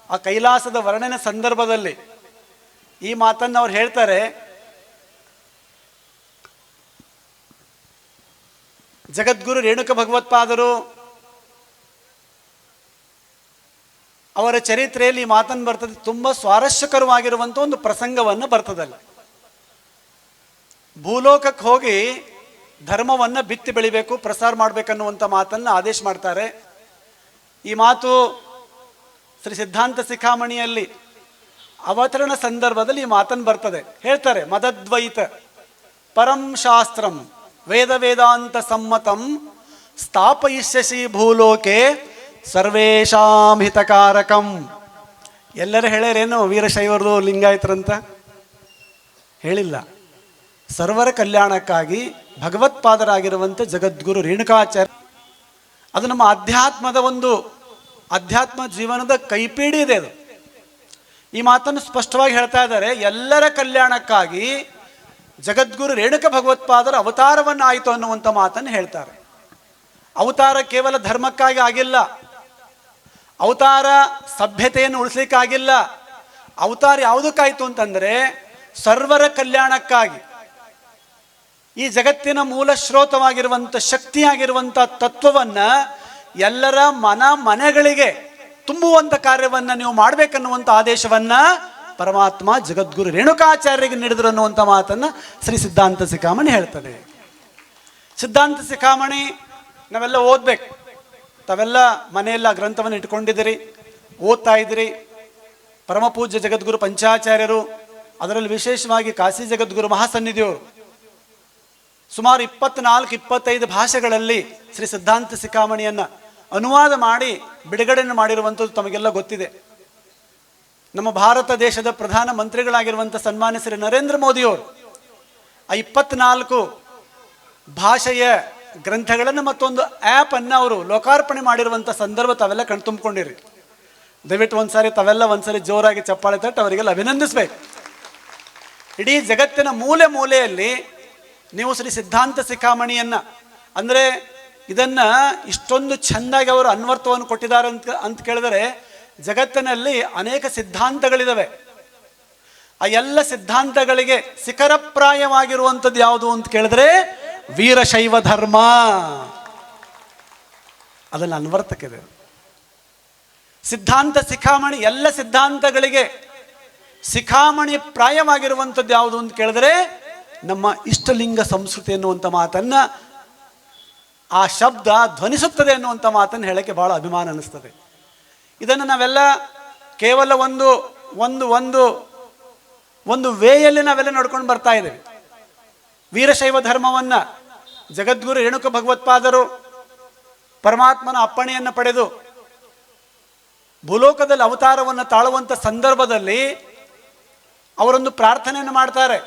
ಆ ಕೈಲಾಸದ ವರ್ಣನೆ ಸಂದರ್ಭದಲ್ಲಿ ಈ ಮಾತನ್ನು ಅವ್ರು ಹೇಳ್ತಾರೆ. ಜಗದ್ಗುರು ರೇಣುಕ ಭಗವತ್ಪಾದರು ಅವರ ಚರಿತ್ರೆಯಲ್ಲಿ ಈ ಮಾತನ್ನು ಬರ್ತದೆ. ತುಂಬ ಸ್ವಾರಸ್ಯಕರವಾಗಿರುವಂಥ ಒಂದು ಪ್ರಸಂಗವನ್ನು ಬರ್ತದಲ್ಲ. ಭೂಲೋಕಕ್ಕೆ ಹೋಗಿ ಧರ್ಮವನ್ನು ಬಿತ್ತಿ ಬೆಳಿಬೇಕು, ಪ್ರಸಾರ ಮಾಡಬೇಕನ್ನುವಂಥ ಮಾತನ್ನು ಆದೇಶ ಮಾಡ್ತಾರೆ. ಈ ಮಾತು ಶ್ರೀ ಸಿದ್ಧಾಂತ ಶಿಖಾಮಣಿಯಲ್ಲಿ ಅವತರಣ ಸಂದರ್ಭದಲ್ಲಿ ಈ ಮಾತನ್ನು ಬರ್ತದೆ. ಹೇಳ್ತಾರೆ, ಮದದ್ವೈತ ಪರಂ ಶಾಸ್ತ್ರಂ ವೇದ ವೇದಾಂತ ಸಮ್ಮತಂ ಸ್ಥಾಪಯಿಷ್ಯಸಿ ಭೂಲೋಕೆ ಸರ್ವೇಷಾಂ ಹಿತಕಾರಕಂ. ಎಲ್ಲರೂ ಹೇಳ್ಯಾರೇನು ವೀರಶೈವರು ಲಿಂಗಾಯತರಂತ? ಹೇಳಿಲ್ಲ. ಸರ್ವರ ಕಲ್ಯಾಣಕ್ಕಾಗಿ ಭಗವತ್ಪಾದರಾಗಿರುವಂಥ ಜಗದ್ಗುರು ರೇಣುಕಾಚಾರ್ಯ, ಅದು ನಮ್ಮ ಅಧ್ಯಾತ್ಮ ಜೀವನದ ಕೈಪಿಡಿ ಇದೆ. ಅದು ಈ ಮಾತನ್ನು ಸ್ಪಷ್ಟವಾಗಿ ಹೇಳ್ತಾ ಇದ್ದಾರೆ. ಎಲ್ಲರ ಕಲ್ಯಾಣಕ್ಕಾಗಿ ಜಗದ್ಗುರು ರೇಣುಕ ಭಗವತ್ಪಾದರ ಅವತಾರವನ್ನು ಆಯಿತು ಅನ್ನುವಂಥ ಮಾತನ್ನು ಹೇಳ್ತಾರೆ. ಅವತಾರ ಕೇವಲ ಧರ್ಮಕ್ಕಾಗಿ ಆಗಿಲ್ಲ, ಅವತಾರ ಸಭ್ಯತೆಯನ್ನು ಉಳಿಸ್ಲಿಕ್ಕಾಗಿಲ್ಲ. ಅವತಾರ ಯಾವುದಕ್ಕಾಯಿತು ಅಂತಂದರೆ ಸರ್ವರ ಕಲ್ಯಾಣಕ್ಕಾಗಿ, ಈ ಜಗತ್ತಿನ ಮೂಲ ಸ್ರೋತವಾಗಿರುವಂಥ ಶಕ್ತಿಯಾಗಿರುವಂಥ ತತ್ವವನ್ನು ಎಲ್ಲರ ಮನೆಗಳಿಗೆ ತುಂಬುವಂಥ ಕಾರ್ಯವನ್ನು ನೀವು ಮಾಡಬೇಕನ್ನುವಂಥ ಆದೇಶವನ್ನು ಪರಮಾತ್ಮ ಜಗದ್ಗುರು ರೇಣುಕಾಚಾರ್ಯರಿಗೆ ನೀಡಿದ್ರು ಅನ್ನುವಂಥ ಮಾತನ್ನು ಶ್ರೀ ಸಿದ್ಧಾಂತ ಶಿಖಾಮಣಿ ಹೇಳ್ತದೆ. ಸಿದ್ಧಾಂತ ಶಿಖಾಮಣಿ ನಾವೆಲ್ಲ ಓದಬೇಕು. ತಾವೆಲ್ಲ ಮನೆಯಲ್ಲ ಗ್ರಂಥವನ್ನು ಇಟ್ಕೊಂಡಿದ್ದೀರಿ, ಓದ್ತಾ ಇದ್ದೀರಿ. ಪರಮಪೂಜ್ಯ ಜಗದ್ಗುರು ಪಂಚಾಚಾರ್ಯರು, ಅದರಲ್ಲಿ ವಿಶೇಷವಾಗಿ ಕಾಶಿ ಜಗದ್ಗುರು ಮಹಾಸನ್ನಿಧಿಯವರು ಸುಮಾರು 24-25 ಭಾಷೆಗಳಲ್ಲಿ ಶ್ರೀ ಸಿದ್ಧಾಂತ ಶಿಖಾಮಣಿಯನ್ನು ಅನುವಾದ ಮಾಡಿ ಬಿಡುಗಡೆಯನ್ನು ಮಾಡಿರುವಂಥದ್ದು ತಮಗೆಲ್ಲ ಗೊತ್ತಿದೆ. ನಮ್ಮ ಭಾರತ ದೇಶದ ಪ್ರಧಾನ ಮಂತ್ರಿಗಳಾಗಿರುವಂಥ ಸನ್ಮಾನ್ಯ ಶ್ರೀ ನರೇಂದ್ರ ಮೋದಿಯವರು ಆ 24 ಭಾಷೆಯ ಗ್ರಂಥಗಳನ್ನು ಮತ್ತೊಂದು ಆ್ಯಪನ್ನು ಅವರು ಲೋಕಾರ್ಪಣೆ ಮಾಡಿರುವಂಥ ಸಂದರ್ಭ ತಾವೆಲ್ಲ ಕಣ್ತುಂಬಿಕೊಂಡಿರಿ. ದಯವಿಟ್ಟು ಒಂದ್ಸರಿ ಜೋರಾಗಿ ಚಪ್ಪಾಳೆ ತಟ್ಟು ಅವರಿಗೆಲ್ಲ ಅಭಿನಂದಿಸಬೇಕು. ಇಡೀ ಜಗತ್ತಿನ ಮೂಲೆಯಲ್ಲಿ ನೀವು ಶ್ರೀ ಸಿದ್ಧಾಂತ ಶಿಖಾಮಣಿಯನ್ನು, ಅಂದರೆ ಇದನ್ನು ಇಷ್ಟೊಂದು ಚೆಂದಾಗಿ ಅವರು ಅನ್ವರ್ಥವನ್ನು ಕೊಟ್ಟಿದ್ದಾರೆ ಅಂತ ಕೇಳಿದರೆ, ಜಗತ್ತಿನಲ್ಲಿ ಅನೇಕ ಸಿದ್ಧಾಂತಗಳಿದ್ದಾವೆ. ಆ ಎಲ್ಲ ಸಿದ್ಧಾಂತಗಳಿಗೆ ಶಿಖರಪ್ರಾಯವಾಗಿರುವಂಥದ್ದು ಯಾವುದು ಅಂತ ಕೇಳಿದ್ರೆ ವೀರಶೈವ ಧರ್ಮ. ಅದನ್ನು ಅನ್ವರ್ಥಕ್ಕಿದೆ. ಸಿದ್ಧಾಂತ ಶಿಖಾಮಣಿ ಎಲ್ಲ ಸಿದ್ಧಾಂತಗಳಿಗೆ ಶಿಖಾಮಣಿ ಪ್ರಾಯವಾಗಿರುವಂಥದ್ದು ಯಾವುದು ಅಂತ ಕೇಳಿದ್ರೆ ನಮ್ಮ ಇಷ್ಟಲಿಂಗ ಸಂಸ್ಕೃತಿ ಎನ್ನುವಂಥ ಮಾತನ್ನು, ಆ ಶಬ್ದ ಧ್ವನಿಸುತ್ತದೆ ಅನ್ನುವಂಥ ಮಾತನ್ನು ಹೇಳೋಕ್ಕೆ ಭಾಳ ಅಭಿಮಾನ ಅನ್ನಿಸ್ತದೆ. ಇದನ್ನು ನಾವೆಲ್ಲ ಕೇವಲ ಒಂದು ವೇಯಲ್ಲಿ ನಾವೆಲ್ಲ ನೋಡ್ಕೊಂಡು ಬರ್ತಾ ಇದ್ದೇವೆ. ವೀರಶೈವ ಧರ್ಮವನ್ನು ಜಗದ್ಗುರು ರೇಣುಕ ಭಗವತ್ಪಾದರು ಪರಮಾತ್ಮನ ಅಪ್ಪಣೆಯನ್ನು ಪಡೆದು ಭೂಲೋಕದಲ್ಲಿ ಅವತಾರವನ್ನು ತಾಳುವಂಥ ಸಂದರ್ಭದಲ್ಲಿ ಅವರೊಂದು ಪ್ರಾರ್ಥನೆಯನ್ನು ಮಾಡ್ತಾರೆ.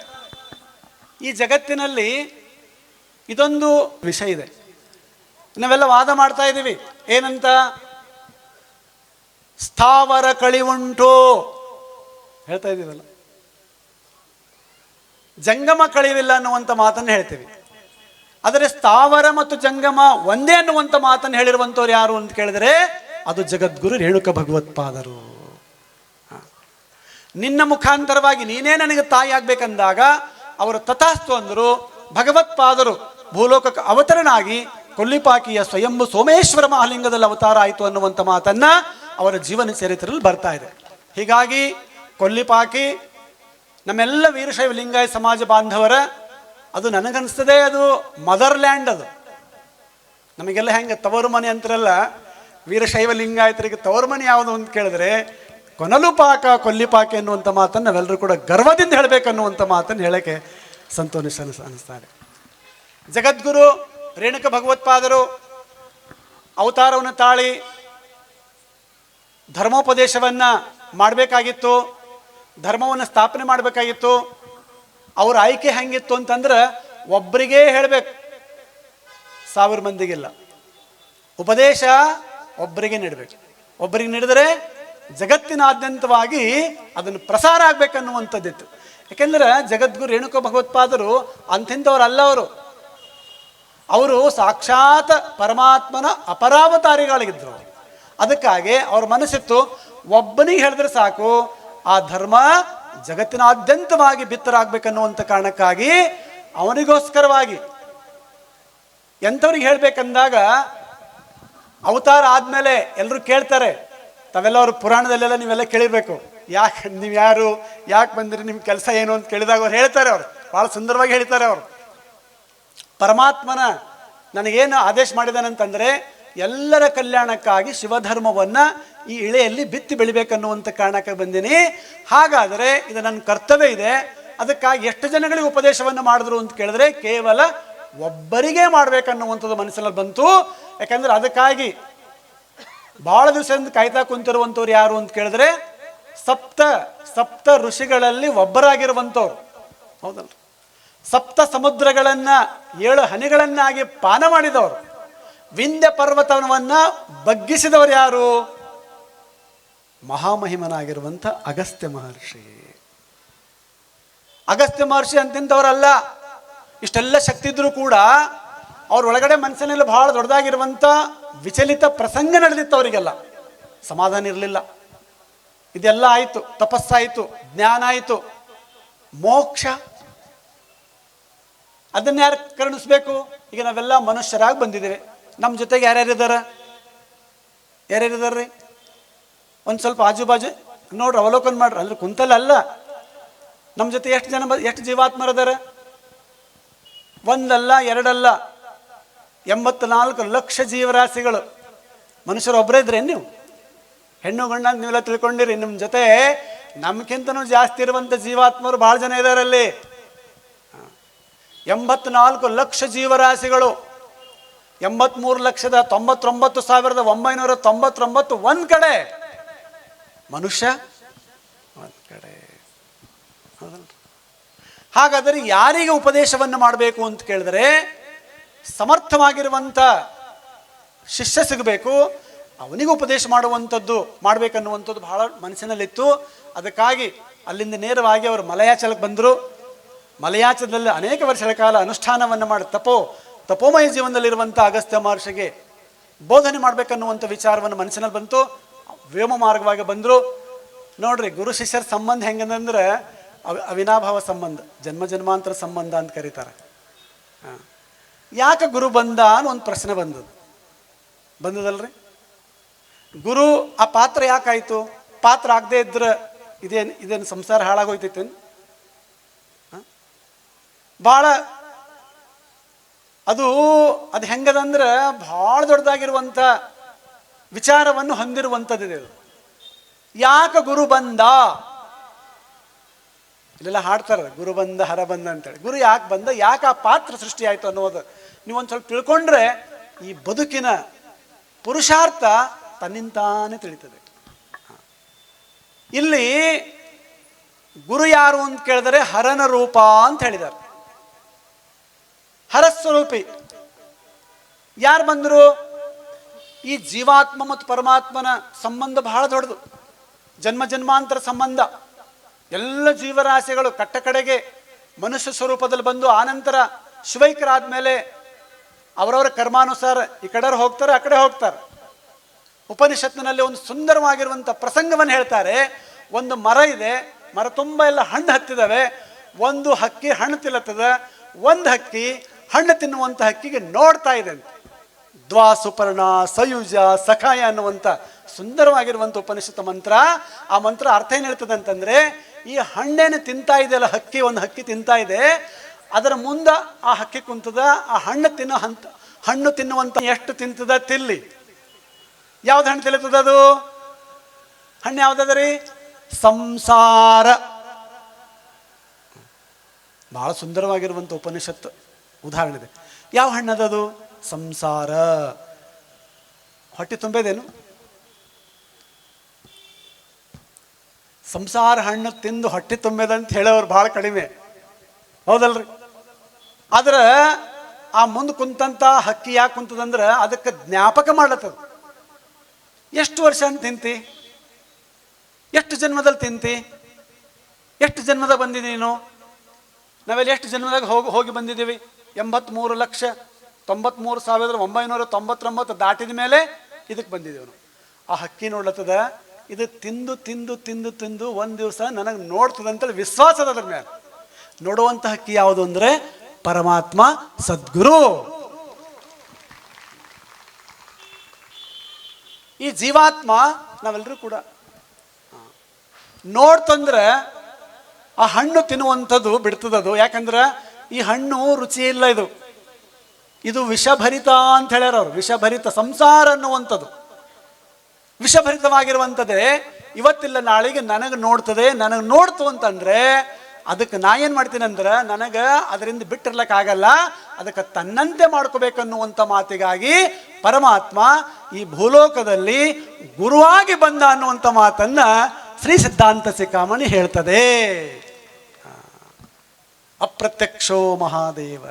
ಈ ಜಗತ್ತಿನಲ್ಲಿ ಇದೊಂದು ವಿಷಯ ಇದೆ, ನಾವೆಲ್ಲ ವಾದ ಮಾಡ್ತಾ ಇದ್ದೀವಿ. ಏನಂತ? ಸ್ಥಾವರ ಕಳಿವುಂಟು ಹೇಳ್ತಾ ಇದ್ದೀವಲ್ಲ, ಜಂಗಮ ಕಳಿವಿಲ್ಲ ಅನ್ನುವಂಥ ಮಾತನ್ನು ಹೇಳ್ತೀವಿ. ಆದರೆ ಸ್ಥಾವರ ಮತ್ತು ಜಂಗಮ ಒಂದೇ ಅನ್ನುವಂಥ ಮಾತನ್ನು ಹೇಳಿರುವಂಥವ್ರು ಯಾರು ಅಂತ ಕೇಳಿದರೆ ಅದು ಜಗದ್ಗುರು ರೇಣುಕ ಭಗವತ್ಪಾದರು. ನಿನ್ನ ಮುಖಾಂತರವಾಗಿ ನೀನೇ ನನಗೆ ತಾಯಿ ಆಗ್ಬೇಕಂದಾಗ ಅವರು ತಥಾಸ್ತು ಅಂದರು. ಭಗವತ್ಪಾದರು ಭೂಲೋಕಕ್ಕೆ ಅವತರಣಾಗಿ ಕೊಲ್ಲಿಪಾಕಿಯ ಸ್ವಯಂಭು ಸೋಮೇಶ್ವರ ಮಹಾಲಿಂಗದಲ್ಲಿ ಅವತಾರ ಆಯಿತು ಅನ್ನುವಂಥ ಮಾತನ್ನು ಅವರ ಜೀವನ ಚರಿತ್ರೆಯಲ್ಲಿ ಬರ್ತಾ ಇದೆ. ಹೀಗಾಗಿ ಕೊಲ್ಲಿಪಾಕಿ ನಮ್ಮೆಲ್ಲ ವೀರಶೈವ ಲಿಂಗಾಯ ಸಮಾಜ ಬಾಂಧವರ, ಅದು ನನಗನ್ನಿಸ್ತದೆ ಅದು ಮದರ್ಲ್ಯಾಂಡ್. ಅದು ನಮಗೆಲ್ಲ ಹೆಂಗೆ ತವರು ಮನೆ ಅಂತಾರಲ್ಲ, ವೀರಶೈವ ಲಿಂಗಾಯತರಿಗೆ ತವರು ಮನೆ ಯಾವುದು ಅಂತ ಕೇಳಿದ್ರೆ ಕೊನಲುಪಾಕ ಕೊಲ್ಲಿಪಾಕ ಎನ್ನುವಂಥ ಮಾತನ್ನು ನಾವೆಲ್ಲರೂ ಕೂಡ ಗರ್ವದಿಂದ ಹೇಳಬೇಕನ್ನುವಂಥ ಮಾತನ್ನು ಹೇಳೋಕ್ಕೆ ಸಂತೋಷ ಅನ್ನಿಸ್ತಾರೆ. ಜಗದ್ಗುರು ರೇಣುಕ ಭಗವತ್ಪಾದರು ಅವತಾರವನ್ನು ತಾಳಿ ಧರ್ಮೋಪದೇಶವನ್ನು ಮಾಡಬೇಕಾಗಿತ್ತು, ಧರ್ಮವನ್ನು ಸ್ಥಾಪನೆ ಮಾಡಬೇಕಾಗಿತ್ತು. ಅವ್ರ ಆಯ್ಕೆ ಹೆಂಗಿತ್ತು ಅಂತಂದ್ರೆ ಒಬ್ಬರಿಗೇ ಹೇಳಬೇಕು, 1000 ಮಂದಿಗಿಲ್ಲ. ಉಪದೇಶ ಒಬ್ಬರಿಗೆ ನೀಡಬೇಕು. ಒಬ್ಬರಿಗೆ ನೀಡಿದರೆ ಜಗತ್ತಿನಾದ್ಯಂತವಾಗಿ ಅದನ್ನು ಪ್ರಸಾರ ಆಗಬೇಕನ್ನುವಂಥದ್ದಿತ್ತು. ಯಾಕೆಂದ್ರೆ ಜಗದ್ಗುರು ರೇಣುಕ ಭಗವತ್ಪಾದರು ಅಂಥವ್ರಲ್ಲ. ಅವರು ಸಾಕ್ಷಾತ್ ಪರಮಾತ್ಮನ ಅಪರಾವತಾರಿಗಳಿದ್ರು. ಅದಕ್ಕಾಗಿ ಅವ್ರ ಮನಸ್ಸಿತ್ತು, ಒಬ್ಬನಿಗೆ ಹೇಳಿದ್ರೆ ಸಾಕು, ಆ ಧರ್ಮ ಜಗತ್ತಿನಾದ್ಯಂತವಾಗಿ ಬಿತ್ತರಾಗಬೇಕನ್ನುವಂಥ ಕಾರಣಕ್ಕಾಗಿ ಅವನಿಗೋಸ್ಕರವಾಗಿ ಎಂಥವ್ರಿಗೆ ಹೇಳಬೇಕಂದಾಗ ಅವತಾರ ಆದಮೇಲೆ ಎಲ್ಲರೂ ಕೇಳ್ತಾರೆ. ತಾವೆಲ್ಲ ಅವ್ರ ಪುರಾಣದಲ್ಲೆಲ್ಲ ನೀವೆಲ್ಲ ಕೇಳಿರ್ಬೇಕು, ಯಾಕೆ ನೀವು ಯಾರು, ಯಾಕೆ ಬಂದಿರಿ, ನಿಮ್ಮ ಕೆಲಸ ಏನು ಅಂತ ಕೇಳಿದಾಗ ಅವ್ರು ಹೇಳ್ತಾರೆ. ಅವರು ಭಾಳ ಸುಂದರವಾಗಿ ಹೇಳ್ತಾರೆ. ಅವರು ಪರಮಾತ್ಮನ ನನಗೇನು ಆದೇಶ ಮಾಡಿದಾನಂತಂದರೆ ಎಲ್ಲರ ಕಲ್ಯಾಣಕ್ಕಾಗಿ ಶಿವಧರ್ಮವನ್ನು ಈ ಇಳೆಯಲ್ಲಿ ಬಿತ್ತಿ ಬೆಳಿಬೇಕನ್ನುವಂಥ ಕಾರಣಕ್ಕೆ ಬಂದೀನಿ. ಹಾಗಾದರೆ ಇದು ನನ್ನ ಕರ್ತವ್ಯ ಇದೆ. ಅದಕ್ಕಾಗಿ ಎಷ್ಟು ಜನಗಳಿಗೆ ಉಪದೇಶವನ್ನು ಮಾಡಿದ್ರು ಅಂತ ಕೇಳಿದ್ರೆ ಕೇವಲ ಒಬ್ಬರಿಗೆ ಮಾಡಬೇಕನ್ನುವಂಥದ್ದು ಮನಸ್ಸಿನಲ್ಲಿ ಬಂತು. ಯಾಕಂದ್ರೆ ಅದಕ್ಕಾಗಿ ಭಾಳ ದಿವಸದಿಂದ ಕಾಯ್ತಾ ಕುಂತಿರುವಂಥವ್ರು ಯಾರು ಅಂತ ಕೇಳಿದ್ರೆ ಸಪ್ತ ಋಷಿಗಳಲ್ಲಿ ಒಬ್ಬರಾಗಿರುವಂಥವ್ರು. ಹೌದಲ್ಲ? ಸಪ್ತ ಸಮುದ್ರಗಳನ್ನ 7 ಹನಿಗಳನ್ನಾಗಿ ಪಾನ ಮಾಡಿದವರು, ವಿಂಧ್ಯ ಪರ್ವತವನ್ನ ಬಗ್ಗಿಸಿದವರು ಯಾರು? ಮಹಾಮಹಿಮನಾಗಿರುವಂಥ ಅಗಸ್ತ್ಯ ಮಹರ್ಷಿ. ಅಗಸ್ತ್ಯ ಮಹರ್ಷಿ ಅಂತಿಂತವರಲ್ಲ. ಇಷ್ಟೆಲ್ಲ ಶಕ್ತಿ ಇದ್ರೂ ಕೂಡ ಅವ್ರ ಒಳಗಡೆ ಮನಸ್ಸಿನಲ್ಲಿ ಬಹಳ ದೊಡ್ಡದಾಗಿರುವಂಥ ವಿಚಲಿತ ಪ್ರಸಂಗ ನಡೆದಿತ್ತು. ಅವರಿಗೆಲ್ಲ ಸಮಾಧಾನ ಇರಲಿಲ್ಲ. ಇದೆಲ್ಲ ಆಯಿತು, ತಪಸ್ಸಾಯಿತು, ಜ್ಞಾನ ಆಯಿತು, ಮೋಕ್ಷ ಅದನ್ನ ಯಾರು ಕರುಣಿಸ್ಬೇಕು? ಈಗ ನಾವೆಲ್ಲ ಮನುಷ್ಯರಾಗಿ ಬಂದಿದ್ದೇವೆ. ನಮ್ಮ ಜೊತೆಗೆ ಯಾರ್ಯಾರಿದ್ದಾರೆ ರೀ? ಒಂದು ಸ್ವಲ್ಪ ಆಜು ಬಾಜು ನೋಡ್ರಿ, ಅವಲೋಕನ ಮಾಡ್ರಿ. ಅಂದ್ರೆ ಕುಂತಲ್ಲ ಅಲ್ಲ, ನಮ್ಮ ಜೊತೆ ಎಷ್ಟು ಜೀವಾತ್ಮರದಾರ? ಒಂದಲ್ಲ ಎರಡಲ್ಲ, 84 ಲಕ್ಷ ಜೀವರಾಶಿಗಳು. ಮನುಷ್ಯರು ಒಬ್ಬರೇ ಇದ್ರೆ ನೀವು ಹೆಣ್ಣು ಗಂಡ ನೀವೆಲ್ಲ ತಿಳ್ಕೊಂಡಿರಿ. ನಿಮ್ಮ ಜೊತೆ ನಮ್ಗಿಂತನೂ ಜಾಸ್ತಿ ಇರುವಂಥ ಜೀವಾತ್ಮರು ಭಾಳ ಜನ ಇದ್ದಾರಲ್ಲಿ. 84 ಲಕ್ಷ ಜೀವರಾಶಿಗಳು, 83,99,999 ಒಂದು ಕಡೆ, ಮನುಷ್ಯ ಒಂದು ಕಡೆ. ಹಾಗಾದರೆ ಯಾರಿಗೆ ಉಪದೇಶವನ್ನು ಮಾಡಬೇಕು ಅಂತ ಕೇಳಿದ್ರೆ ಸಮರ್ಥವಾಗಿರುವಂಥ ಶಿಷ್ಯ ಸಿಗಬೇಕು. ಅವನಿಗೆ ಉಪದೇಶ ಮಾಡುವಂಥದ್ದು ಮಾಡಬೇಕನ್ನುವಂಥದ್ದು ಬಹಳ ಮನಸ್ಸಿನಲ್ಲಿತ್ತು. ಅದಕ್ಕಾಗಿ ಅಲ್ಲಿಂದ ನೇರವಾಗಿ ಅವರು ಮಲಯಾಚಲಕ್ಕೆ ಬಂದರು. ಮಲಯಾಚಲದಲ್ಲಿ ಅನೇಕ ವರ್ಷಗಳ ಕಾಲ ಅನುಷ್ಠಾನವನ್ನು ಮಾಡಿ ತಪೋಮಯ ಜೀವನದಲ್ಲಿರುವಂಥ ಅಗಸ್ತ್ಯ ಮಹರ್ಷಿಗೆ ಬೋಧನೆ ಮಾಡಬೇಕನ್ನುವಂಥ ವಿಚಾರವನ್ನು ಮನಸ್ಸಿನಲ್ಲಿ ಬಂತು. ವ್ಯೋಮ ಮಾರ್ಗವಾಗಿ ಬಂದರು. ನೋಡ್ರಿ, ಗುರು ಶಿಷ್ಯರ ಸಂಬಂಧ ಹೆಂಗಂದ್ರೆ ಅವಿನಾಭಾವ ಸಂಬಂಧ, ಜನ್ಮ ಜನ್ಮಾಂತರ ಸಂಬಂಧ ಅಂತ ಕರೀತಾರೆ. ಯಾಕೆ ಗುರು ಬಂದ ಅನ್ನೋ ಒಂದು ಪ್ರಶ್ನೆ ಬಂದದಲ್ರಿ. ಗುರು ಆ ಪಾತ್ರ ಯಾಕಾಯಿತು? ಪಾತ್ರ ಆಗದೆ ಇದ್ರೆ ಇದೇನು ಸಂಸಾರ ಹಾಳಾಗೋಯ್ತೈತೇನು? ಭಾಳ ಅದು ಹೆಂಗದಂದ್ರೆ ಭಾಳ ದೊಡ್ಡದಾಗಿರುವಂಥ ವಿಚಾರವನ್ನು ಹೊಂದಿರುವಂಥದ್ದಿದೆ. ಯಾಕೆ ಗುರು ಬಂದ? ಇಲ್ಲೆಲ್ಲ ಹಾಡ್ತಾರೆ, ಗುರು ಬಂದ ಹರ ಬಂದ ಅಂತೇಳಿ. ಗುರು ಯಾಕೆ ಬಂದ, ಯಾಕೆ ಆ ಪಾತ್ರ ಸೃಷ್ಟಿ ಆಯಿತು ಅನ್ನೋದು ನೀವೊಂದು ಸ್ವಲ್ಪ ತಿಳ್ಕೊಂಡ್ರೆ ಈ ಬದುಕಿನ ಪುರುಷಾರ್ಥ ತನ್ನಿಂತಾನೇ ತಿಳಿತದೆ. ಇಲ್ಲಿ ಗುರು ಯಾರು ಅಂತ ಕೇಳಿದರೆ ಹರನ ರೂಪ ಅಂತ ಹೇಳಿದ್ದಾರೆ. ಹರಸ್ವರೂಪಿ ಯಾರು ಬಂದರು? ಈ ಜೀವಾತ್ಮ ಮತ್ತು ಪರಮಾತ್ಮನ ಸಂಬಂಧ ಬಹಳ ದೊಡ್ಡದು, ಜನ್ಮ ಜನ್ಮಾಂತರ ಸಂಬಂಧ. ಎಲ್ಲ ಜೀವರಾಶಿಗಳು ಕಟ್ಟ ಕಡೆಗೆ ಮನುಷ್ಯ ಸ್ವರೂಪದಲ್ಲಿ ಬಂದು ಆನಂತರ ಶಿವೈಕ್ಯರಾದ್ಮೇಲೆ ಅವರವರ ಕರ್ಮಾನುಸಾರ ಈ ಕಡೆ ಹೋಗ್ತಾರೆ, ಆ ಕಡೆ ಹೋಗ್ತಾರೆ. ಉಪನಿಷತ್ತಿನಲ್ಲಿ ಒಂದು ಸುಂದರವಾಗಿರುವಂಥ ಪ್ರಸಂಗವನ್ನು ಹೇಳ್ತಾರೆ. ಒಂದು ಮರ ಇದೆ, ಮರ ತುಂಬ ಎಲ್ಲ ಹಣ್ಣು ಹತ್ತಿದ್ದಾವೆ. ಒಂದು ಹಕ್ಕಿ ಹಣ್ಣು ತಿನ್ನತ್ತದ, ಒಂದು ಹಕ್ಕಿ ಹಣ್ಣು ತಿನ್ನುವಂಥ ಹಕ್ಕಿಗೆ ನೋಡ್ತಾ ಇದೆ ಅಂತ. ದ್ವಾ ಸುಪರ್ಣ ಸಯುಜ ಸಖಾಯ ಅನ್ನುವಂಥ ಸುಂದರವಾಗಿರುವಂಥ ಉಪನಿಷತ್ ಮಂತ್ರ. ಆ ಮಂತ್ರ ಅರ್ಥ ಏನು ಹೇಳ್ತದೆ ಅಂತಂದರೆ, ಈ ಹಣ್ಣೇನು ತಿಂತಾ ಇದೆಯಲ್ಲ, ಒಂದು ಹಕ್ಕಿ ತಿಂತಾ ಇದೆ, ಅದರ ಮುಂದೆ ಆ ಹಕ್ಕಿ ಕುಂತದ. ಆ ಹಣ್ಣು ತಿನ್ನುವಂಥ ಎಷ್ಟು ತಿಂತದ ತಿಲ್ಲಿ. ಯಾವ್ದು ಹಣ್ಣು ತಿಳ್ತದ? ಅದು ಹಣ್ಣು ಯಾವ್ದದ ರೀ? ಸಂಸಾರ. ಬಹಳ ಸುಂದರವಾಗಿರುವಂಥ ಉಪನಿಷತ್ತು ಉದಾಹರಣೆ ಇದೆ. ಯಾವ ಹಣ್ಣದದು? ಸಂಸಾರ. ಹೊಟ್ಟೆ ತುಂಬೇದೇನು? ಸಂಸಾರ ಹಣ್ಣು ತಿಂದು ಹೊಟ್ಟೆ ತುಂಬೇದಂತ ಹೇಳೋರು ಭಾಳ ಕಡಿಮೆ, ಹೌದಲ್ರಿ? ಆದ್ರೆ ಆ ಮುಂದೆ ಕುಂತಂತ ಹಕ್ಕಿ ಯಾಕೆ ಕುಂತದಂದ್ರೆ ಅದಕ್ಕೆ ಜ್ಞಾಪಕ ಮಾಡ್ಲತ್ತದ. ಎಷ್ಟು ವರ್ಷ ಅಂತ ತಿಂತಿ? ಎಷ್ಟು ಜನ್ಮದಲ್ಲಿ ತಿಂತಿ? ಎಷ್ಟು ಜನ್ಮದಾಗ ಬಂದಿದ್ದೀ ನೀನು? ನಾವೆಲ್ಲ ಎಷ್ಟು ಜನ್ಮದಾಗ ಹೋಗಿ ಬಂದಿದ್ದೀವಿ? 83,93,999 ದಾಟಿದ ಮೇಲೆ ಇದಕ್ಕೆ ಬಂದಿದ್ದೇವೆ ನಾವು. ಆ ಹಕ್ಕಿ ನೋಡ್ಲತ್ತದ, ಇದು ತಿಂದು ತಿಂದು ತಿಂದು ತಿಂದು ಒಂದು ದಿವಸ ನನಗೆ ನೋಡ್ತದಂತೇಳಿ ವಿಶ್ವಾಸದ ಅದ್ರ ಮೇಲೆ. ನೋಡುವಂಥ ಹಕ್ಕಿ ಯಾವುದು ಅಂದರೆ ಪರಮಾತ್ಮ ಸದ್ಗುರು. ಈ ಜೀವಾತ್ಮ ನಾವೆಲ್ಲರೂ ಕೂಡ ನೋಡ್ತಂದ್ರೆ ಆ ಹಣ್ಣು ತಿನ್ನುವಂಥದ್ದು ಬಿಡ್ತದದು. ಯಾಕಂದ್ರೆ ಈ ಹಣ್ಣು ರುಚಿ ಇಲ್ಲ, ಇದು ಇದು ವಿಷಭರಿತ ಅಂತ ಹೇಳ್ಯಾರ ಅವರು. ವಿಷಭರಿತ ಸಂಸಾರ ಅನ್ನುವಂಥದ್ದು ವಿಷಭರಿತವಾಗಿರುವಂಥದ್ದೇ. ಇವತ್ತಿಲ್ಲ ನಾಳೆಗೆ ನನಗೆ ನೋಡ್ತದೆ, ನನಗೆ ನೋಡ್ತು ಅಂತಂದ್ರೆ ಅದಕ್ಕೆ ನಾ ಏನು ಮಾಡ್ತೀನಿ ಅಂದ್ರೆ ನನಗೆ ಅದರಿಂದ ಬಿಟ್ಟಿರ್ಲಿಕ್ಕಾಗಲ್ಲ, ಅದಕ್ಕೆ ತನ್ನಂತೆ ಮಾಡ್ಕೋಬೇಕನ್ನುವಂಥ ಮಾತಿಗಾಗಿ ಪರಮಾತ್ಮ ಈ ಭೂಲೋಕದಲ್ಲಿ ಗುರುವಾಗಿ ಬಂದ ಅನ್ನುವಂಥ ಮಾತನ್ನ ಶ್ರೀ ಸಿದ್ಧಾಂತ ಶಿಖಾಮಣಿ ಹೇಳ್ತದೆ. ಅಪ್ರತ್ಯಕ್ಷೋ ಮಹಾದೇವ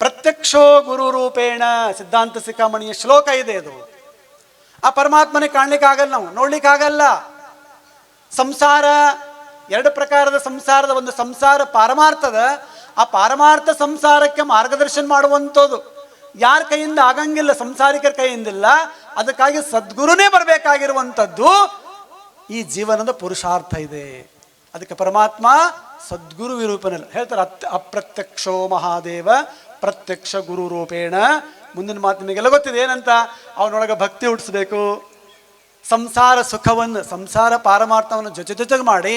ಪ್ರತ್ಯಕ್ಷೋ ಗುರು ರೂಪೇಣ ಸಿದ್ಧಾಂತ ಶಿಖಾಮಣಿಯ ಶ್ಲೋಕ ಇದೆ. ಅದು ಆ ಪರಮಾತ್ಮನೇ ಕಾಣ್ಲಿಕ್ಕಾಗಲ್ಲ, ನಾವು ನೋಡ್ಲಿಕ್ಕಾಗಲ್ಲ. ಸಂಸಾರ ಎರಡು ಪ್ರಕಾರದ ಸಂಸಾರದ, ಒಂದು ಸಂಸಾರ ಪಾರಮಾರ್ಥದ, ಆ ಪಾರಮಾರ್ಥ ಸಂಸಾರಕ್ಕೆ ಮಾರ್ಗದರ್ಶನ ಮಾಡುವಂಥದ್ದು ಯಾರ ಕೈಯಿಂದ ಆಗಂಗಿಲ್ಲ, ಸಂಸಾರಿಕರ ಕೈಯಿಂದಿಲ್ಲ. ಅದಕ್ಕಾಗಿ ಸದ್ಗುರುನೇ ಬರಬೇಕಾಗಿರುವಂಥದ್ದು ಈ ಜೀವನದ ಪುರುಷಾರ್ಥ ಇದೆ. ಅದಕ್ಕೆ ಪರಮಾತ್ಮ ಸದ್ಗುರು ವಿರೂಪನಲ್ಲಿ ಹೇಳ್ತಾರೆ. ಅಪ್ರತ್ಯಕ್ಷೋ ಮಹಾದೇವ ಪ್ರತ್ಯಕ್ಷ ಗುರು ರೂಪೇಣ. ಮುಂದಿನ ಮಾತು ನಿಮಗೆಲ್ಲ ಗೊತ್ತಿದೆ ಏನಂತ. ಅವನೊಳಗೆ ಭಕ್ತಿ ಹುಟ್ಟಿಸ್ಬೇಕು, ಸಂಸಾರ ಸುಖವನ್ನು, ಸಂಸಾರ ಪಾರಮಾರ್ಥವನ್ನು ಜೊತೆಗೆ ಮಾಡಿ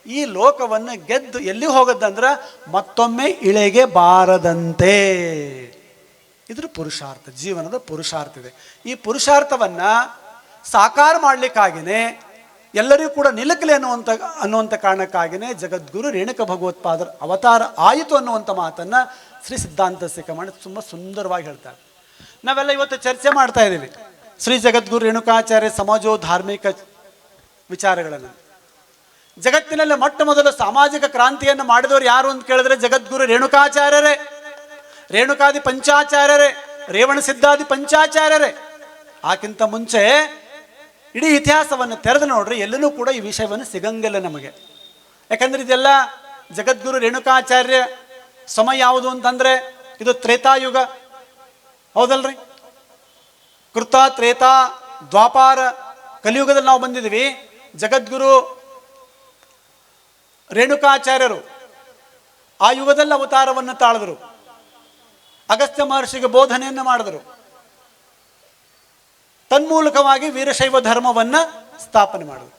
ಈ ಲೋಕವನ್ನು ಗೆದ್ದು ಎಲ್ಲಿ ಹೋಗದಂದ್ರೆ ಮತ್ತೊಮ್ಮೆ ಇಳೆಗೆ ಬಾರದಂತೆ. ಇದ್ರ ಪುರುಷಾರ್ಥ, ಜೀವನದ ಪುರುಷಾರ್ಥ ಇದೆ. ಈ ಪುರುಷಾರ್ಥವನ್ನ ಸಾಕಾರ ಮಾಡಲಿಕ್ಕಾಗಿನೇ ಎಲ್ಲರಿಗೂ ಕೂಡ ನಿಲುಕಲಿ ಅನ್ನುವಂಥ ಕಾರಣಕ್ಕಾಗಿಯೇ ಜಗದ್ಗುರು ರೇಣುಕ ಭಗವತ್ಪಾದರ ಅವತಾರ ಆಯಿತು ಅನ್ನುವಂಥ ಮಾತನ್ನ ಶ್ರೀ ಸಿದ್ಧಾಂತ ಶಿಖಾಮಣಿ ತುಂಬ ಸುಂದರವಾಗಿ ಹೇಳ್ತಾರೆ. ನಾವೆಲ್ಲ ಇವತ್ತು ಚರ್ಚೆ ಮಾಡ್ತಾ ಇದ್ದೀವಿ ಶ್ರೀ ಜಗದ್ಗುರು ರೇಣುಕಾಚಾರ್ಯ ಸಮಾಜೋ ಧಾರ್ಮಿಕ ವಿಚಾರಗಳನ್ನು. ಜಗತ್ತಿನಲ್ಲಿ ಮೊಟ್ಟ ಮೊದಲು ಸಾಮಾಜಿಕ ಕ್ರಾಂತಿಯನ್ನು ಮಾಡಿದವರು ಯಾರು ಅಂತ ಕೇಳಿದ್ರೆ ಜಗದ್ಗುರು ರೇಣುಕಾಚಾರ್ಯರೇ, ರೇಣುಕಾದಿ ಪಂಚಾಚಾರ್ಯರೇ, ರೇವಣ ಸಿದ್ಧಾದಿ ಪಂಚಾಚಾರ್ಯರೇ. ಆಕ್ಕಿಂತ ಮುಂಚೆ ಇಡೀ ಇತಿಹಾಸವನ್ನು ತೆರೆದು ನೋಡ್ರಿ, ಎಲ್ಲೂ ಕೂಡ ಈ ವಿಷಯವನ್ನು ಸಿಗಂಗಿಲ್ಲ ನಮಗೆ. ಯಾಕಂದ್ರೆ ಇದೆಲ್ಲ ಜಗದ್ಗುರು ರೇಣುಕಾಚಾರ್ಯ ಸಮಯ ಯಾವುದು ಅಂತಂದ್ರೆ ಇದು ತ್ರೇತಾಯುಗ, ಹೌದಲ್ರಿ? ಕೃತ, ತ್ರೇತಾ, ದ್ವಾಪಾರ, ಕಲಿಯುಗದಲ್ಲಿ ನಾವು ಬಂದಿದ್ದೀವಿ. ಜಗದ್ಗುರು ರೇಣುಕಾಚಾರ್ಯರು ಆ ಯುಗದಲ್ಲಿ ಅವತಾರವನ್ನು ತಾಳಿದ್ರು, ಅಗಸ್ತ್ಯ ಮಹರ್ಷಿಗೆ ಬೋಧನೆಯನ್ನು ಮಾಡಿದರು. ತನ್ಮೂಲಕವಾಗಿ ವೀರಶೈವ ಧರ್ಮವನ್ನ ಸ್ಥಾಪನೆ ಮಾಡಿದರು.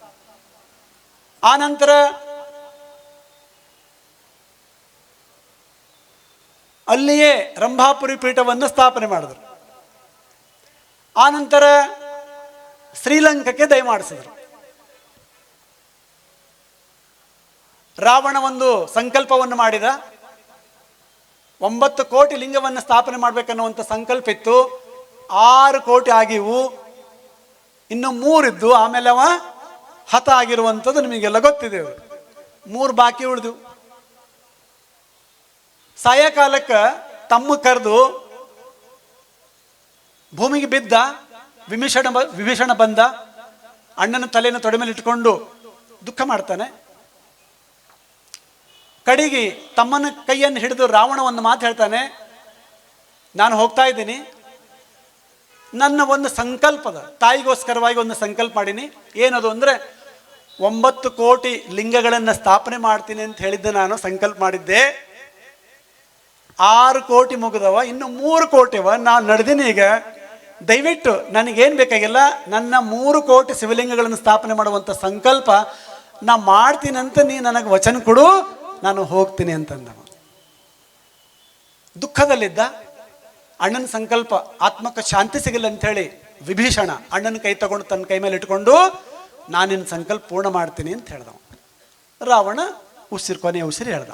ಆನಂತರ ಅಲ್ಲಿಯೇ ರಂಭಾಪುರಿ ಪೀಠವನ್ನು ಸ್ಥಾಪನೆ ಮಾಡಿದರು. ಆನಂತರ ಶ್ರೀಲಂಕಕ್ಕೆ ದಯಮಾಡಿಸಿದರು. ರಾವಣ ಒಂದು ಸಂಕಲ್ಪವನ್ನು ಮಾಡಿದ, 9 ಕೋಟಿ ಲಿಂಗವನ್ನು ಸ್ಥಾಪನೆ ಮಾಡಬೇಕನ್ನುವಂಥ ಸಂಕಲ್ಪ ಇತ್ತು. 6 ಕೋಟಿ ಆಗಿವು, ಇನ್ನು 3 ಇದ್ದು, ಆಮೇಲೆ ಅವ ಹತ ಆಗಿರುವಂಥದ್ದು ನಿಮಗೆಲ್ಲ ಗೊತ್ತಿದೆ. 3 ಬಾಕಿ ಉಳಿದು ಸಾಯಂಕಾಲಕ್ಕೆ ತಮ್ಮ ಕರೆದು ಭೂಮಿಗೆ ಬಿದ್ದ ವಿಭೀಷಣ ಬಂದ. ಅಣ್ಣನ ತಲೆಯನ್ನು ತೊಡೆ ಮೇಲೆ ಇಟ್ಕೊಂಡು ದುಃಖ ಮಾಡ್ತಾನೆ. ಕಡೆಗೆ ತಮ್ಮನ ಕೈಯನ್ನು ಹಿಡಿದು ರಾವಣ ಒಂದು ಮಾತು ಹೇಳ್ತಾನೆ, ನಾನು ಹೋಗ್ತಾ ಇದ್ದೀನಿ, ನನ್ನ ಒಂದು ಸಂಕಲ್ಪದ ತಾಯಿಗೋಸ್ಕರವಾಗಿ ಒಂದು ಸಂಕಲ್ಪ ಮಾಡೀನಿ. ಏನದು ಅಂದರೆ 9 ಕೋಟಿ ಲಿಂಗಗಳನ್ನು ಸ್ಥಾಪನೆ ಮಾಡ್ತೀನಿ ಅಂತ ಹೇಳಿದ್ದೆ. ನಾನು ಸಂಕಲ್ಪ ಮಾಡಿದ್ದೆ, 6 ಕೋಟಿ ಮುಗಿದವ, ಇನ್ನು 3 ಕೋಟಿವ. ನಾನು ನಡೆದೀನಿ. ಈಗ ದಯವಿಟ್ಟು ನನಗೇನು ಬೇಕಾಗಿಲ್ಲ, ನನ್ನ 3 ಕೋಟಿ ಶಿವಲಿಂಗಗಳನ್ನು ಸ್ಥಾಪನೆ ಮಾಡುವಂಥ ಸಂಕಲ್ಪ ನಾ ಮಾಡ್ತೀನಿ ಅಂತ ನೀ ನನಗೆ ವಚನ ಕೊಡು, ನಾನು ಹೋಗ್ತೀನಿ ಅಂತಂದವ. ದುಃಖದಲ್ಲಿದ್ದ ಅಣ್ಣನ ಸಂಕಲ್ಪ ಆತ್ಮಕ್ಕೆ ಶಾಂತಿ ಸಿಗಲ್ಲ ಅಂಥೇಳಿ ವಿಭೀಷಣ ಅಣ್ಣನ ಕೈ ತಗೊಂಡು ತನ್ನ ಕೈ ಮೇಲೆ ಇಟ್ಕೊಂಡು ನಾನಿನ್ನ ಸಂಕಲ್ಪ ಪೂರ್ಣ ಮಾಡ್ತೀನಿ ಅಂತ ಹೇಳ್ದವ. ರಾವಣ ಕೊನೆಯ ಉಸಿರು ಹೇಳ್ದ.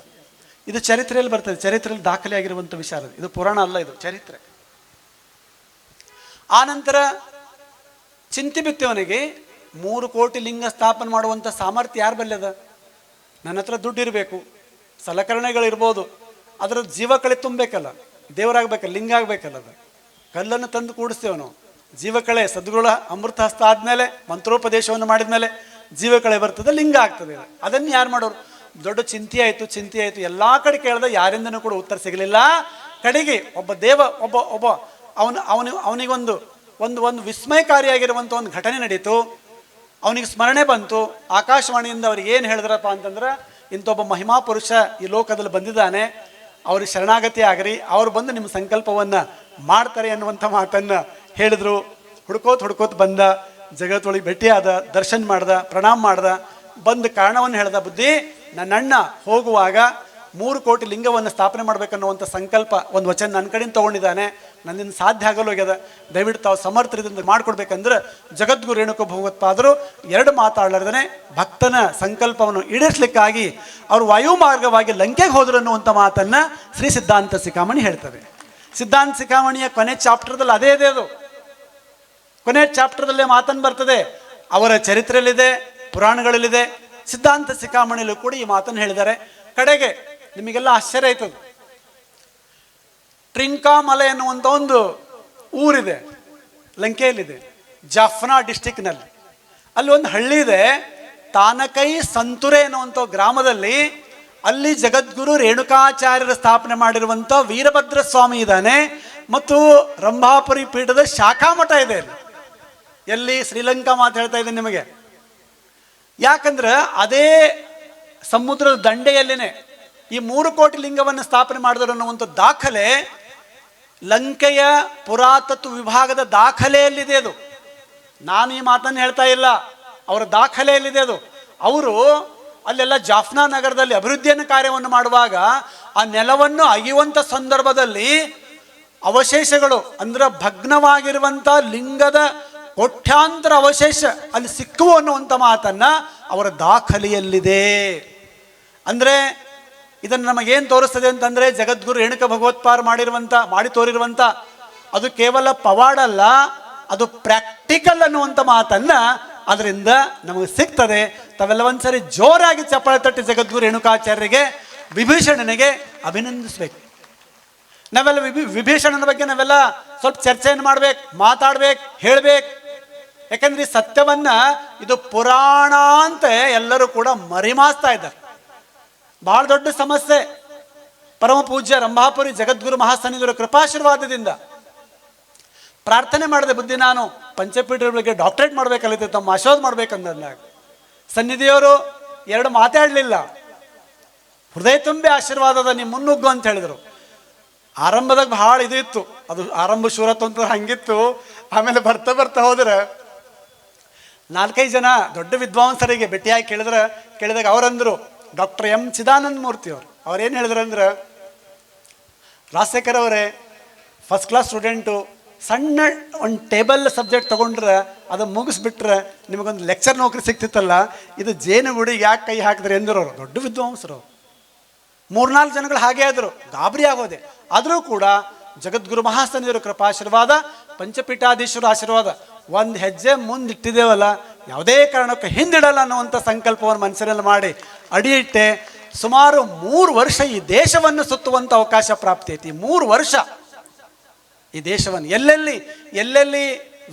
ಇದು ಚರಿತ್ರೆಯಲ್ಲಿ ಬರ್ತದೆ, ಚರಿತ್ರೆಯಲ್ಲಿ ದಾಖಲೆ ಆಗಿರುವಂಥ ವಿಚಾರ. ಇದು ಪುರಾಣ ಅಲ್ಲ, ಇದು ಚರಿತ್ರೆ. ಆನಂತರ ಚಿಂತೆ ಬಿತ್ತವನಿಗೆ 3 ಕೋಟಿ ಲಿಂಗ ಸ್ಥಾಪನೆ ಮಾಡುವಂಥ ಸಾಮರ್ಥ್ಯ ಯಾರು ಬಲ್ಲದ? ನನ್ನ ಹತ್ರ ದುಡ್ಡು ಇರಬೇಕು, ಸಲಕರಣೆಗಳಿರ್ಬೋದು, ಅದರ ಜೀವಕಳೆ ತುಂಬಬೇಕಲ್ಲ, ದೇವರಾಗಬೇಕಲ್ಲ, ಲಿಂಗ ಆಗಬೇಕಲ್ಲ. ಅದು ಕಲ್ಲನ್ನು ತಂದು ಕೂಡಿಸ್ತೇವೆ ನಾವು. ಜೀವಕಳೆ ಸದ್ಗುಣ ಅಮೃತ ಹಸ್ತ ಆದಮೇಲೆ, ಮಂತ್ರೋಪದೇಶವನ್ನು ಮಾಡಿದ ಮೇಲೆ ಜೀವಕಳೆ ಬರ್ತದೆ, ಲಿಂಗ ಆಗ್ತದೆ. ಅದನ್ನು ಯಾರು ಮಾಡೋರು? ದೊಡ್ಡ ಚಿಂತೆ ಆಯಿತು, ಎಲ್ಲ ಕಡೆ ಕೇಳಿದ, ಯಾರಿಂದನೂ ಕೂಡ ಉತ್ತರ ಸಿಗಲಿಲ್ಲ. ಕಡೆಗೆ ಒಬ್ಬ ದೇವ ಒಬ್ಬ ಅವನಿಗೊಂದು ಒಂದು ವಿಸ್ಮಯಕಾರಿಯಾಗಿರುವಂಥ ಒಂದು ಘಟನೆ ನಡೀತು. ಅವನಿಗೆ ಸ್ಮರಣೆ ಬಂತು. ಆಕಾಶವಾಣಿಯಿಂದ ಅವ್ರಿಗೆ ಏನು ಹೇಳಿದ್ರಪ್ಪ ಅಂತಂದ್ರೆ, ಇಂಥೊಬ್ಬ ಮಹಿಮಾ ಪುರುಷ ಈ ಲೋಕದಲ್ಲಿ ಬಂದಿದ್ದಾನೆ, ಅವ್ರಿಗೆ ಶರಣಾಗತಿ ಆಗ್ರಿ, ಅವ್ರು ಬಂದು ನಿಮ್ಮ ಸಂಕಲ್ಪವನ್ನು ಮಾಡ್ತಾರೆ ಅನ್ನುವಂಥ ಮಾತನ್ನು ಹೇಳಿದ್ರು. ಹುಡ್ಕೋತ್ ಬಂದ, ಜಗತ್ತೊಳಗೆ ಭೇಟಿಯಾದ, ದರ್ಶನ ಮಾಡ್ದ, ಪ್ರಣಾಮ ಮಾಡ್ದ, ಬಂದು ಕಾರಣವನ್ನು ಹೇಳ್ದ. ಬುದ್ಧಿ, ನನ್ನಣ್ಣ ಹೋಗುವಾಗ 3 ಕೋಟಿ ಲಿಂಗವನ್ನು ಸ್ಥಾಪನೆ ಮಾಡಬೇಕನ್ನುವಂಥ ಸಂಕಲ್ಪ ಒಂದು ವಚನ ನನ್ನ ಕಡೆಯಿಂದ ತೊಗೊಂಡಿದ್ದಾನೆ. ನನ್ನಿಂದ ಸಾಧ್ಯ ಆಗಲು ಹೋಗ್ಯದ. ದಯವಿಟ್ಟು ತಾವು ಸಮರ್ಥರಿಂದ ಮಾಡಿಕೊಡ್ಬೇಕಂದ್ರೆ ಜಗದ್ಗುರು ರೇಣುಕ ಭಗವತ್ಪಾದರು 2 ಮಾತಾಡಲಾರ್ದೇ ಭಕ್ತನ ಸಂಕಲ್ಪವನ್ನು ಈಡೇರಿಸಲಿಕ್ಕಾಗಿ ಅವರು ವಾಯು ಮಾರ್ಗವಾಗಿ ಲಂಕೆಗೆ ಹೋದರು ಅನ್ನುವಂಥ ಮಾತನ್ನು ಶ್ರೀ ಸಿದ್ಧಾಂತ ಶಿಖಾಮಣಿ ಹೇಳ್ತವೆ. ಸಿದ್ಧಾಂತ ಶಿಖಾಮಣಿಯ ಕೊನೆ ಚಾಪ್ಟರ್ದಲ್ಲಿ ಅದೇ ಇದೆ. ಅದು ಕೊನೆ ಚಾಪ್ಟರ್ದಲ್ಲೇ ಮಾತನ್ನು ಬರ್ತದೆ. ಅವರ ಚರಿತ್ರೆಯಲ್ಲಿದೆ, ಪುರಾಣಗಳಲ್ಲಿದೆ, ಸಿದ್ಧಾಂತ ಶಿಖಾಮಣಿಯಲ್ಲೂ ಕೂಡ ಈ ಮಾತನ್ನು ಹೇಳಿದ್ದಾರೆ. ಕಡೆಗೆ ನಿಮಗೆಲ್ಲ ಆಶ್ಚರ್ಯ ಆಯ್ತದೆ. ಟ್ರಿಂಕಾಮಲೆ ಎನ್ನುವಂಥ ಒಂದು ಊರಿದೆ, ಲಂಕೆಯಲ್ಲಿದೆ, ಜಾಫ್ನಾ ಡಿಸ್ಟಿಕ್ನಲ್ಲಿ. ಅಲ್ಲಿ ಒಂದು ಹಳ್ಳಿ ಇದೆ, ತಾನಕೈ ಸಂತುರೆ ಎನ್ನುವಂಥ ಗ್ರಾಮದಲ್ಲಿ. ಅಲ್ಲಿ ಜಗದ್ಗುರು ರೇಣುಕಾಚಾರ್ಯರ ಸ್ಥಾಪನೆ ಮಾಡಿರುವಂಥ ವೀರಭದ್ರ ಸ್ವಾಮಿ ಇದ್ದಾನೆ ಮತ್ತು ರಂಭಾಪುರಿ ಪೀಠದ ಶಾಖಾ ಮಠ ಇದೆ. ಎಲ್ಲಿ? ಶ್ರೀಲಂಕಾ ಮಾತು ಹೇಳ್ತಾ ಇದ್ದೀನಿ ನಿಮಗೆ. ಯಾಕಂದ್ರೆ ಅದೇ ಸಮುದ್ರದ ದಂಡೆಯಲ್ಲಿನೇ ಈ 3 ಕೋಟಿ ಲಿಂಗವನ್ನು ಸ್ಥಾಪನೆ ಮಾಡಿದ್ರು ಅನ್ನುವಂಥ ದಾಖಲೆ ಲಂಕೆಯ ಪುರಾತತ್ವ ವಿಭಾಗದ ದಾಖಲೆಯಲ್ಲಿದೆ. ಅದು ನಾನು ಈ ಮಾತನ್ನು ಹೇಳ್ತಾ ಇಲ್ಲ, ಅವರ ದಾಖಲೆಯಲ್ಲಿದೆ ಅದು. ಅವರು ಅಲ್ಲೆಲ್ಲ ಜಾಫ್ನಾ ನಗರದಲ್ಲಿ ಅಭಿವೃದ್ಧಿಯನ್ನು ಕಾರ್ಯವನ್ನು ಮಾಡುವಾಗ ಆ ನೆಲವನ್ನು ಅಗೆಯುವಂಥ ಸಂದರ್ಭದಲ್ಲಿ ಅವಶೇಷಗಳು ಅಂದ್ರೆ ಭಗ್ನವಾಗಿರುವಂಥ ಲಿಂಗದ ಕೋಟ್ಯಾಂತರ ಅವಶೇಷ ಅಲ್ಲಿ ಸಿಕ್ಕುವು ಅನ್ನುವಂಥ ಮಾತನ್ನು ಅವರ ದಾಖಲೆಯಲ್ಲಿದೆ. ಅಂದರೆ ಇದನ್ನು ನಮಗೇನು ತೋರಿಸ್ತದೆ ಅಂತಂದರೆ ಜಗದ್ಗುರು ರೇಣುಕ ಭಗವತ್ಪಾರ್ ಮಾಡಿ ತೋರಿರುವಂಥ ಅದು ಕೇವಲ ಪವಾಡ ಅಲ್ಲ, ಅದು ಪ್ರಾಕ್ಟಿಕಲ್ ಅನ್ನುವಂಥ ಮಾತನ್ನು ಅದರಿಂದ ನಮಗೆ ಸಿಗ್ತದೆ. ತಾವೆಲ್ಲ ಒಂದ್ಸರಿ ಜೋರಾಗಿ ಚಪ್ಪಾಳೆ ತಟ್ಟಿ ಜಗದ್ಗುರು ರೇಣುಕಾಚಾರ್ಯರಿಗೆ, ವಿಭೀಷಣನಿಗೆ ಅಭಿನಂದಿಸ್ಬೇಕು. ನಾವೆಲ್ಲ ವಿಭೀಷಣನ ಬಗ್ಗೆ ನಾವೆಲ್ಲ ಸ್ವಲ್ಪ ಚರ್ಚೆಯನ್ನು ಮಾಡ್ಬೇಕು, ಮಾತಾಡ್ಬೇಕು, ಹೇಳ್ಬೇಕು. ಯಾಕಂದ್ರೆ ಈ ಸತ್ಯವನ್ನ ಇದು ಪುರಾಣ ಅಂತ ಎಲ್ಲರೂ ಕೂಡ ಮರಿಮಾಸ್ತಾ ಇದ್ದಾರೆ. ಬಹಳ ದೊಡ್ಡ ಸಮಸ್ಯೆ. ಪರಮ ಪೂಜ್ಯ ರಂಭಾಪುರಿ ಜಗದ್ಗುರು ಮಹಾಸನ್ನಿಧಿಯವರ ಕೃಪಾಶೀರ್ವಾದದಿಂದ ಪ್ರಾರ್ಥನೆ ಮಾಡಿದೆ ಬುದ್ಧಿ, ನಾನು ಪಂಚಪೀಠಗಳ ಬಗ್ಗೆ ಡಾಕ್ಟರೇಟ್ ಮಾಡ್ಬೇಕಲ್ಲಿದ್ದೆ, ತಮ್ಮ ಆಶೀರ್ವಾದ ಮಾಡ್ಬೇಕಂದಾಗ ಸನ್ನಿಧಿಯವರು 2 ಮಾತಾಡಲಿಲ್ಲ. ಹೃದಯ ತುಂಬಿ ಆಶೀರ್ವಾದದ ನೀವು ಮುನ್ನುಗ್ಗು ಅಂತ ಹೇಳಿದರು. ಆರಂಭದಾಗ ಭಾಳ ಇದು ಇತ್ತು, ಅದು ಆರಂಭ ಶೂರತ್ವ ಅಂತ ಹಂಗಿತ್ತು. ಆಮೇಲೆ ಬರ್ತಾ ಬರ್ತಾ ಹೋದ್ರೆ 4-5 ಜನ ದೊಡ್ಡ ವಿದ್ವಾಂಸರಿಗೆ ಭೇಟಿಯಾಗಿ ಕೇಳಿದಾಗ ಅವರಂದರು, ಡಾಕ್ಟರ್ ಎಂ ಚಿದಾನಂದ ಮೂರ್ತಿ ಅವ್ರೇನು ಹೇಳಿದ್ರು ಅಂದ್ರೆ, ರಾಜಶೇಖರ್ ಅವರೇ ಫಸ್ಟ್ ಕ್ಲಾಸ್ ಸ್ಟೂಡೆಂಟು, ಸಣ್ಣ ಒಂದು ಟೇಬಲ್ ಸಬ್ಜೆಕ್ಟ್ ತೊಗೊಂಡ್ರೆ ಅದು ಮುಗಿಸ್ಬಿಟ್ರೆ ನಿಮಗೊಂದು ಲೆಕ್ಚರ್ ನೌಕರಿ ಸಿಗ್ತಿತ್ತಲ್ಲ, ಇದು ಜೇನುಗೂಡಿಗೆ ಯಾಕೆ ಕೈ ಹಾಕಿದ್ರೆ ಎಂದರು. ಅವರು ದೊಡ್ಡ ವಿದ್ವಾಂಸರು. 3-4 ಜನಗಳು ಹಾಗೆ ಆದರು, ಗಾಬರಿ ಆಗೋದೆ. ಆದರೂ ಕೂಡ ಜಗದ್ಗುರು ಮಹಾಸನ್ನಿಧಿಯವರ ಕೃಪಾಶೀರ್ವಾದ, ಪಂಚಪೀಠಾಧೀಶ್ವರ ಆಶೀರ್ವಾದ, ಒಂದು ಹೆಜ್ಜೆ ಮುಂದಿಟ್ಟಿದ್ದೇವಲ್ಲ, ಯಾವುದೇ ಕಾರಣಕ್ಕೆ ಹಿಂದಿಡಲ್ಲ ಅನ್ನುವಂಥ ಸಂಕಲ್ಪವನ್ನು ಮನಸ್ಸಿನಲ್ಲಿ ಮಾಡಿ ಅಡಿಯಿಟ್ಟೆ. ಸುಮಾರು 3 ವರ್ಷ ಈ ದೇಶವನ್ನು ಸುತ್ತುವಂಥ ಅವಕಾಶ ಪ್ರಾಪ್ತಿ ಐತಿ. 3 ವರ್ಷ ಈ ದೇಶವನ್ನು ಎಲ್ಲೆಲ್ಲಿ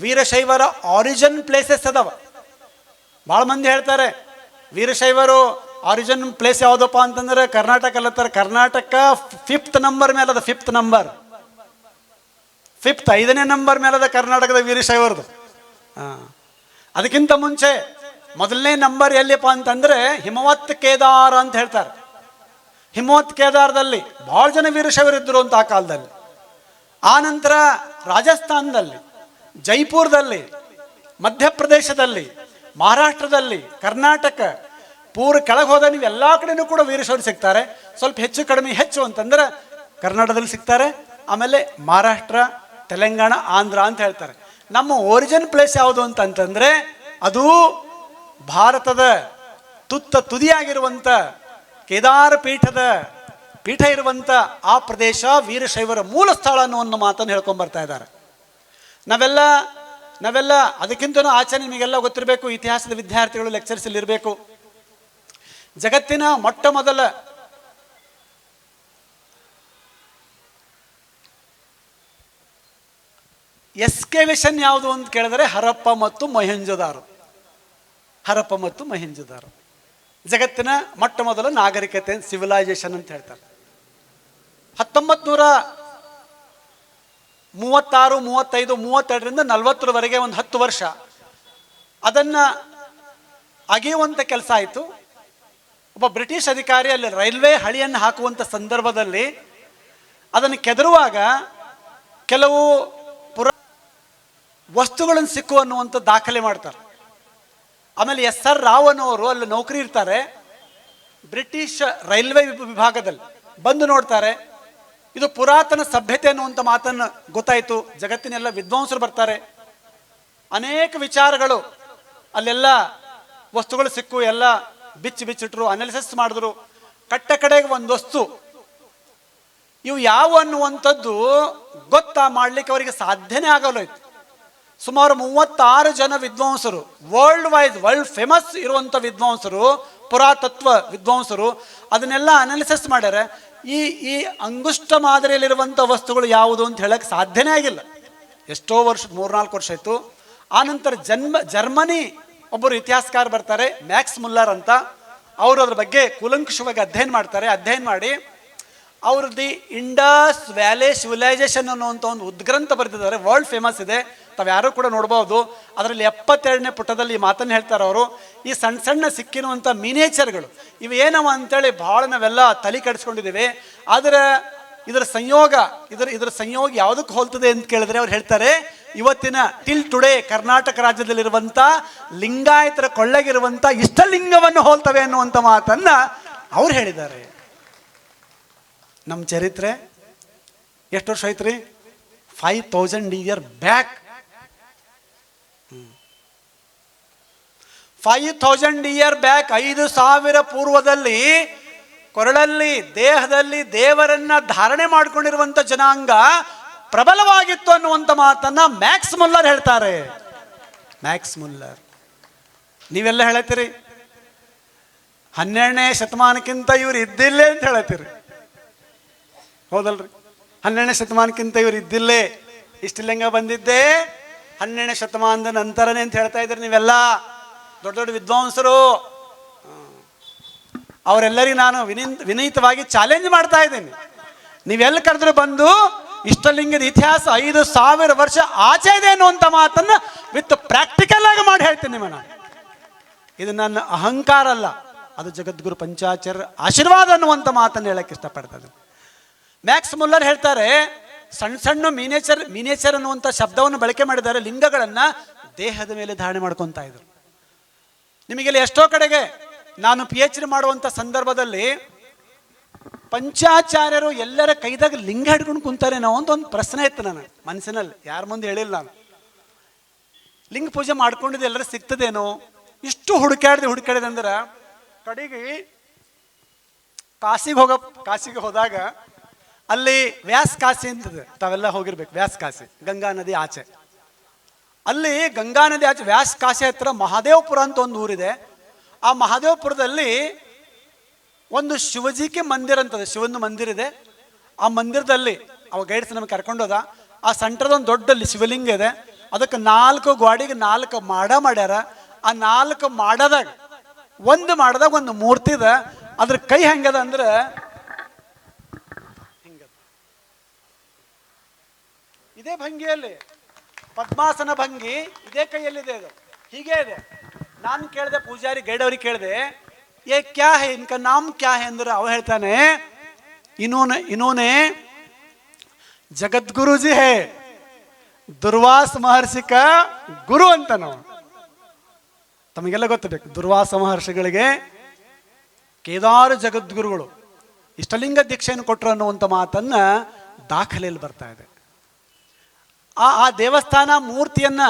ವೀರಶೈವರ ಆರಿಜಿನ್ ಪ್ಲೇಸಸ್ ಅದಾವ. ಭಾಳ ಮಂದಿ ಹೇಳ್ತಾರೆ ವೀರಶೈವರು ಆರಿಜಿನ್ ಪ್ಲೇಸ್ ಯಾವುದಪ್ಪ ಅಂತಂದ್ರೆ ಕರ್ನಾಟಕ ಅಲ್ಲತ್ತಾರೆ. ಕರ್ನಾಟಕ 5th ನಂಬರ್ ಮೇಲೆ ಅದ. 5th ನಂಬರ್ 5ನೇ ನಂಬರ್ ಮೇಲೆ ಅದ ಕರ್ನಾಟಕದ ವೀರಶೈವರದು. ಅದಕ್ಕಿಂತ ಮುಂಚೆ ಮೊದಲನೇ ನಂಬರ್ ಎಲ್ಲಿಪ್ಪ ಅಂತಂದ್ರೆ ಹಿಮವತ್ ಕೇದಾರ ಅಂತ ಹೇಳ್ತಾರೆ. ಹಿಮವತ್ ಕೇದಾರದಲ್ಲಿ ಭಾಳ ಜನ ವೀರಶೈವರಿದ್ದರು ಅಂತ ಆ ಕಾಲದಲ್ಲಿ. ಆ ನಂತರ ರಾಜಸ್ಥಾನದಲ್ಲಿ, ಜೈಪುರದಲ್ಲಿ, ಮಧ್ಯಪ್ರದೇಶದಲ್ಲಿ, ಮಹಾರಾಷ್ಟ್ರದಲ್ಲಿ, ಕರ್ನಾಟಕ ಪೂರ ಕೆಳಗೆ ಹೋದ ನೀವು ಎಲ್ಲ ಕಡೆನೂ ಕೂಡ ವೀರಶೈವರು ಸಿಗ್ತಾರೆ. ಸ್ವಲ್ಪ ಹೆಚ್ಚು ಕಡಿಮೆ ಹೆಚ್ಚು ಅಂತಂದ್ರೆ ಕರ್ನಾಟಕದಲ್ಲಿ ಸಿಗ್ತಾರೆ, ಆಮೇಲೆ ಮಹಾರಾಷ್ಟ್ರ, ತೆಲಂಗಾಣ, ಆಂಧ್ರ ಅಂತ ಹೇಳ್ತಾರೆ. ನಮ್ಮ ಒರಿಜಿನ್ ಪ್ಲೇಸ್ ಯಾವುದು ಅಂತಂತಂದರೆ ಅದು ಭಾರತದ ತುದಿಯಾಗಿರುವಂಥ ಕೇದಾರ ಪೀಠ ಇರುವಂಥ ಆ ಪ್ರದೇಶ ವೀರಶೈವರ ಮೂಲ ಸ್ಥಳ ಅನ್ನೋ ಮಾತನ್ನು ಹೇಳ್ಕೊಂಬರ್ತಾ ಇದ್ದಾರೆ. ನಾವೆಲ್ಲ ಅದಕ್ಕಿಂತ ಆಚರಣೆ ನಿಮಗೆಲ್ಲ ಗೊತ್ತಿರಬೇಕು. ಇತಿಹಾಸದ ವಿದ್ಯಾರ್ಥಿಗಳು ಲೆಕ್ಚರ್ಸ್ ಇಲ್ಲಿ ಇರಬೇಕು. ಜಗತ್ತಿನ ಮೊಟ್ಟ ಮೊದಲ ಎಸ್ಕೇವೇಷನ್ ಯಾವುದು ಅಂತ ಕೇಳಿದರೆ ಹರಪ್ಪ ಮತ್ತು ಮೊಹೆಂಜೊದಾರೋ. ಜಗತ್ತಿನ ಮೊಟ್ಟ ಮೊದಲ ನಾಗರಿಕತೆ, ಸಿವಿಲೈಸೇಷನ್ ಅಂತ ಹೇಳ್ತಾರೆ. 1936, 35, 32ರಿಂದ 40ರವರೆಗೆ ಒಂದು 10 ವರ್ಷ ಅದನ್ನು ಅಗೆಯುವಂಥ ಕೆಲಸ ಆಯಿತು. ಒಬ್ಬ ಬ್ರಿಟಿಷ್ ಅಧಿಕಾರಿ ಅಲ್ಲಿ ರೈಲ್ವೆ ಹಳಿಯನ್ನು ಹಾಕುವಂಥ ಸಂದರ್ಭದಲ್ಲಿ ಅದನ್ನು ಕೆದರುವಾಗ ಕೆಲವು ವಸ್ತುಗಳನ್ನು ಸಿಕ್ಕು ಅನ್ನುವಂಥ ದಾಖಲೆ ಮಾಡ್ತಾರೆ. ಆಮೇಲೆ SR ರಾವ್ ಅನ್ನೋರು ಅಲ್ಲಿ ನೌಕರಿ ಇರ್ತಾರೆ. ಬ್ರಿಟಿಷ್ ರೈಲ್ವೆ ವಿಭಾಗದಲ್ಲಿ ಬಂದು ನೋಡ್ತಾರೆ. ಇದು ಪುರಾತನ ಸಭ್ಯತೆ ಅನ್ನುವಂಥ ಮಾತನ್ನು ಗೊತ್ತಾಯಿತು. ಜಗತ್ತಿನೆಲ್ಲ ವಿದ್ವಾಂಸರು ಬರ್ತಾರೆ, ಅನೇಕ ವಿಚಾರಗಳು ಅಲ್ಲೆಲ್ಲ ವಸ್ತುಗಳು ಸಿಕ್ಕು, ಎಲ್ಲ ಬಿಚ್ಚಿಟ್ರು, ಅನಾಲಿಸಿಸ್ ಮಾಡಿದ್ರು. ಕಡೆಗೆ ಒಂದು ವಸ್ತು ಇವು ಯಾವ ಅನ್ನುವಂಥದ್ದು ಮಾಡ್ಲಿಕ್ಕೆ ಅವರಿಗೆ ಸಾಧ್ಯನೇ ಆಗಲ್ಲೋಯ್ತು. ಸುಮಾರು 36 ಜನ ವಿದ್ವಾಂಸರು, ವರ್ಲ್ಡ್ ಫೇಮಸ್ ಇರುವಂಥ ವಿದ್ವಾಂಸರು, ಪುರಾತತ್ವ ವಿದ್ವಾಂಸರು ಅದನ್ನೆಲ್ಲ ಅನಾಲಿಸಿಸ್ ಮಾಡ್ಯಾರ. ಈ ಅಂಗುಷ್ಟ ಮಾದರಿಯಲ್ಲಿರುವಂಥ ವಸ್ತುಗಳು ಯಾವುದು ಅಂತ ಹೇಳಕ್ಕೆ ಸಾಧ್ಯನೇ ಆಗಿಲ್ಲ. ಎಷ್ಟೋ ವರ್ಷ, 3-4 ವರ್ಷ ಆಯಿತು. ಆನಂತರ ಜರ್ಮನಿ ಒಬ್ಬರು ಇತಿಹಾಸಕಾರ ಬರ್ತಾರೆ, ಮ್ಯಾಕ್ಸ್ ಮುಲ್ಲರ್ ಅಂತ. ಅವರು ಅದ್ರ ಬಗ್ಗೆ ಕೂಲಂಕುಷವಾಗಿ ಅಧ್ಯಯನ ಮಾಡಿ ಅವರು ದಿ ಇಂಡಸ್ ವ್ಯಾಲಿ ಸಿವಿಲೈಸೇಷನ್ ಅನ್ನುವಂಥ ಒಂದು ಉದ್ಗ್ರಂಥ ಬರೆದಿದ್ದಾರೆ. ವರ್ಲ್ಡ್ ಫೇಮಸ್ ಇದೆ, ತಾವು ಯಾರು ಕೂಡ ನೋಡ್ಬೋದು. ಅದರಲ್ಲಿ 72ನೇ ಪುಟದಲ್ಲಿ ಈ ಮಾತನ್ನು ಹೇಳ್ತಾರೆ ಅವರು. ಈ ಸಣ್ಣ ಸಣ್ಣ ಸಿಕ್ಕಿರುವಂಥ ಮಿನೇಚರ್ಗಳು ಇವು ಏನವ ಅಂತೇಳಿ ಭಾಳ ನಾವೆಲ್ಲ ತಲೆ ಕೆಡಿಸ್ಕೊಂಡಿದ್ದೀವಿ. ಆದರೆ ಇದರ ಸಂಯೋಗ ಯಾವುದಕ್ಕೆ ಹೋಲ್ತದೆ ಅಂತ ಕೇಳಿದ್ರೆ ಅವ್ರು ಹೇಳ್ತಾರೆ, ಇವತ್ತಿನ ಟಿಲ್ ಟುಡೇ ಕರ್ನಾಟಕ ರಾಜ್ಯದಲ್ಲಿರುವಂಥ ಲಿಂಗಾಯತರ ಕೊಳ್ಳಗಿರುವಂಥ ಇಷ್ಟಲಿಂಗವನ್ನು ಹೋಲ್ತವೆ ಅನ್ನುವಂಥ ಮಾತನ್ನ ಅವ್ರು ಹೇಳಿದ್ದಾರೆ. ನಮ್ಮ ಚರಿತ್ರೆ ಎಷ್ಟು ವರ್ಷ ಐತ್ರಿ? 5000 years ಬ್ಯಾಕ್. 5000 years ಬ್ಯಾಕ್, 5000 ಪೂರ್ವದಲ್ಲಿ ಕೊರಳಲ್ಲಿ, ದೇಹದಲ್ಲಿ ದೇವರನ್ನ ಧಾರಣೆ ಮಾಡಿಕೊಂಡಿರುವಂಥ ಜನಾಂಗ ಪ್ರಬಲವಾಗಿತ್ತು ಅನ್ನುವಂಥ ಮಾತನ್ನ ಮ್ಯಾಕ್ಸ್ ಮುಲ್ಲರ್ ಹೇಳ್ತಾರೆ. Max Muller. ನೀವೆಲ್ಲ ಹೇಳತ್ತೀರಿ 12ನೇ ಶತಮಾನಕ್ಕಿಂತ ಇವ್ರು ಇದ್ದಿಲ್ಲೇ ಅಂತ ಹೇಳತ್ತೀರಿ, ಹೌದಲ್ರಿ? 12ನೇ ಶತಮಾನಕ್ಕಿಂತ ಇವ್ರು ಇದ್ದಿಲ್ಲೇ, ಇಷ್ಟಲಿಂಗ ಬಂದಿದ್ದೆ 12ನೇ ಶತಮಾನದ ನಂತರನೇ ಅಂತ ಹೇಳ್ತಾ ಇದ್ರಿ ನೀವೆಲ್ಲ ದೊಡ್ಡ ದೊಡ್ಡ ವಿದ್ವಾಂಸರು. ಅವರೆಲ್ಲರಿಗೂ ನಾನು ವಿನೀತವಾಗಿ ಚಾಲೆಂಜ್ ಮಾಡ್ತಾ ಇದ್ದೀನಿ. ನೀವೆಲ್ಲ ಕರೆದ್ರು ಬಂದು ಇಷ್ಟಲಿಂಗದ ಇತಿಹಾಸ 5000 ವರ್ಷ ಆಚೆ ಇದೆ ಅನ್ನುವಂಥ ಮಾತನ್ನ ವಿತ್ ಪ್ರಾಕ್ಟಿಕಲ್ ಆಗಿ ಮಾಡಿ ಹೇಳ್ತೀನಿ ನಿಮ್ಮನ್ನ. ಇದು ನನ್ನ ಅಹಂಕಾರ ಅಲ್ಲ, ಅದು ಜಗದ್ಗುರು ಪಂಚಾಚಾರ್ಯರ ಆಶೀರ್ವಾದ ಅನ್ನುವಂಥ ಮಾತನ್ನು ಹೇಳಕ್ಕೆ ಇಷ್ಟಪಡ್ತದೆ. ಮ್ಯಾಕ್ಸ್ ಮುಲ್ಲರ್ ಹೇಳ್ತಾರೆ, ಸಣ್ಣ ಸಣ್ಣ ಮಿನೇಚರ್ ಅನ್ನುವಂಥ ಶಬ್ದವನ್ನು ಬಳಕೆ ಮಾಡಿದ್ದಾರೆ. ಲಿಂಗಗಳನ್ನ ದೇಹದ ಮೇಲೆ ಧಾರಣೆ ಮಾಡ್ಕೊತಾ ಇದ್ರು. ನಿಮಗೆಲ್ಲ ಎಷ್ಟೋ ಕಡೆಗೆ ನಾನು PhD ಮಾಡುವಂಥ ಸಂದರ್ಭದಲ್ಲಿ ಪಂಚಾಚಾರ್ಯರು ಎಲ್ಲರ ಕೈದಾಗ ಲಿಂಗ ಹಿಡ್ಕೊಂಡು ಕುಂತಾರೆ ನಾವು ಅಂತ ಒಂದು ಪ್ರಶ್ನೆ ಇತ್ತು ನನ್ನ ಮನಸ್ಸಿನಲ್ಲಿ. ಯಾರ ಮುಂದೆ ಹೇಳಿಲ್ಲ ನಾನು. ಲಿಂಗ ಪೂಜೆ ಮಾಡ್ಕೊಂಡಿದ್ದು ಎಲ್ಲರೂ ಸಿಗ್ತದೇನೋ, ಇಷ್ಟು ಹುಡುಕಾಡಿದೆ ಅಂದ್ರೆ ಕಡೆಗೆ ಕಾಶಿಗೆ ಹೋದಾಗ ಅಲ್ಲಿ ವ್ಯಾಸ್ ಕಾಶಿ ಅಂತದೆ, ತಾವೆಲ್ಲ ಹೋಗಿರ್ಬೇಕು. ವ್ಯಾಸ್ ಕಾಶಿ ಗಂಗಾ ನದಿ ಆಚೆ, ಅಲ್ಲಿ ಗಂಗಾ ನದಿ ಆಚೆ ವ್ಯಾಸ್ ಕಾಶಿ ಹತ್ರ ಮಹಾದೇವಪುರ ಅಂತ ಒಂದು ಊರಿದೆ. ಆ ಮಹಾದೇವಪುರದಲ್ಲಿ ಒಂದು ಶಿವಜಿಗೆ ಮಂದಿರ ಅಂತದೆ, ಶಿವನ ಮಂದಿರ ಇದೆ. ಆ ಮಂದಿರದಲ್ಲಿ ಅವ ಗೈಡ್ಸ್ ನಮಗೆ ಕರ್ಕೊಂಡೋದ. ಆ ಸೆಂಟ್ರದೊಂದು ದೊಡ್ಡ ಶಿವಲಿಂಗ ಇದೆ. ಅದಕ್ಕೆ 4 ಗೋಡೆಗೆ 4 ಮಾಡ ಮಾಡ್ಯಾರ. ಆ 4 ಮಾಡದಾಗ ಒಂದು ಮೂರ್ತಿ ಇದೆ. ಅದ್ರ ಕೈ ಹೆಂಗದ ಅಂದ್ರೆ ಇದೇ ಭಂಗಿಯಲ್ಲಿ, ಪದ್ಮಾಸನ ಭಂಗಿ ಇದೇ ಕೈಯಲ್ಲಿದೆ. ಇದು ಹೀಗೆ ಇದೆ. ನಾನು ಕೇಳಿದೆ, ಪೂಜಾರಿ ಗೈಡ್ ಅವ್ರಿಗೆ ಕೇಳಿದೆ, ये क्या है, इनका नाम क्या है ಅಂದ್ರೆ ಅವ ಹೇಳ್ತಾನೆ, इन्होंने जगद्गुरु जी है, ದುರ್ವಾಸ ಮಹರ್ಷಿ ಕ ಗುರು ಅಂತ. ನಾವು ತಮಗೆಲ್ಲ ಗೊತ್ತಬೇಕು, ದುರ್ವಾಸ ಮಹರ್ಷಿಗಳಿಗೆ ಕೇದಾರ ಜಗದ್ಗುರುಗಳು ಇಷ್ಟಲಿಂಗ ದೀಕ್ಷೆಯನ್ನು ಕೊಟ್ಟರು ಅನ್ನುವಂಥ ಮಾತನ್ನ ದಾಖಲೆಯಲ್ಲಿ ಬರ್ತಾ ಇದೆ. ಆ ದೇವಸ್ಥಾನ ಮೂರ್ತಿಯನ್ನ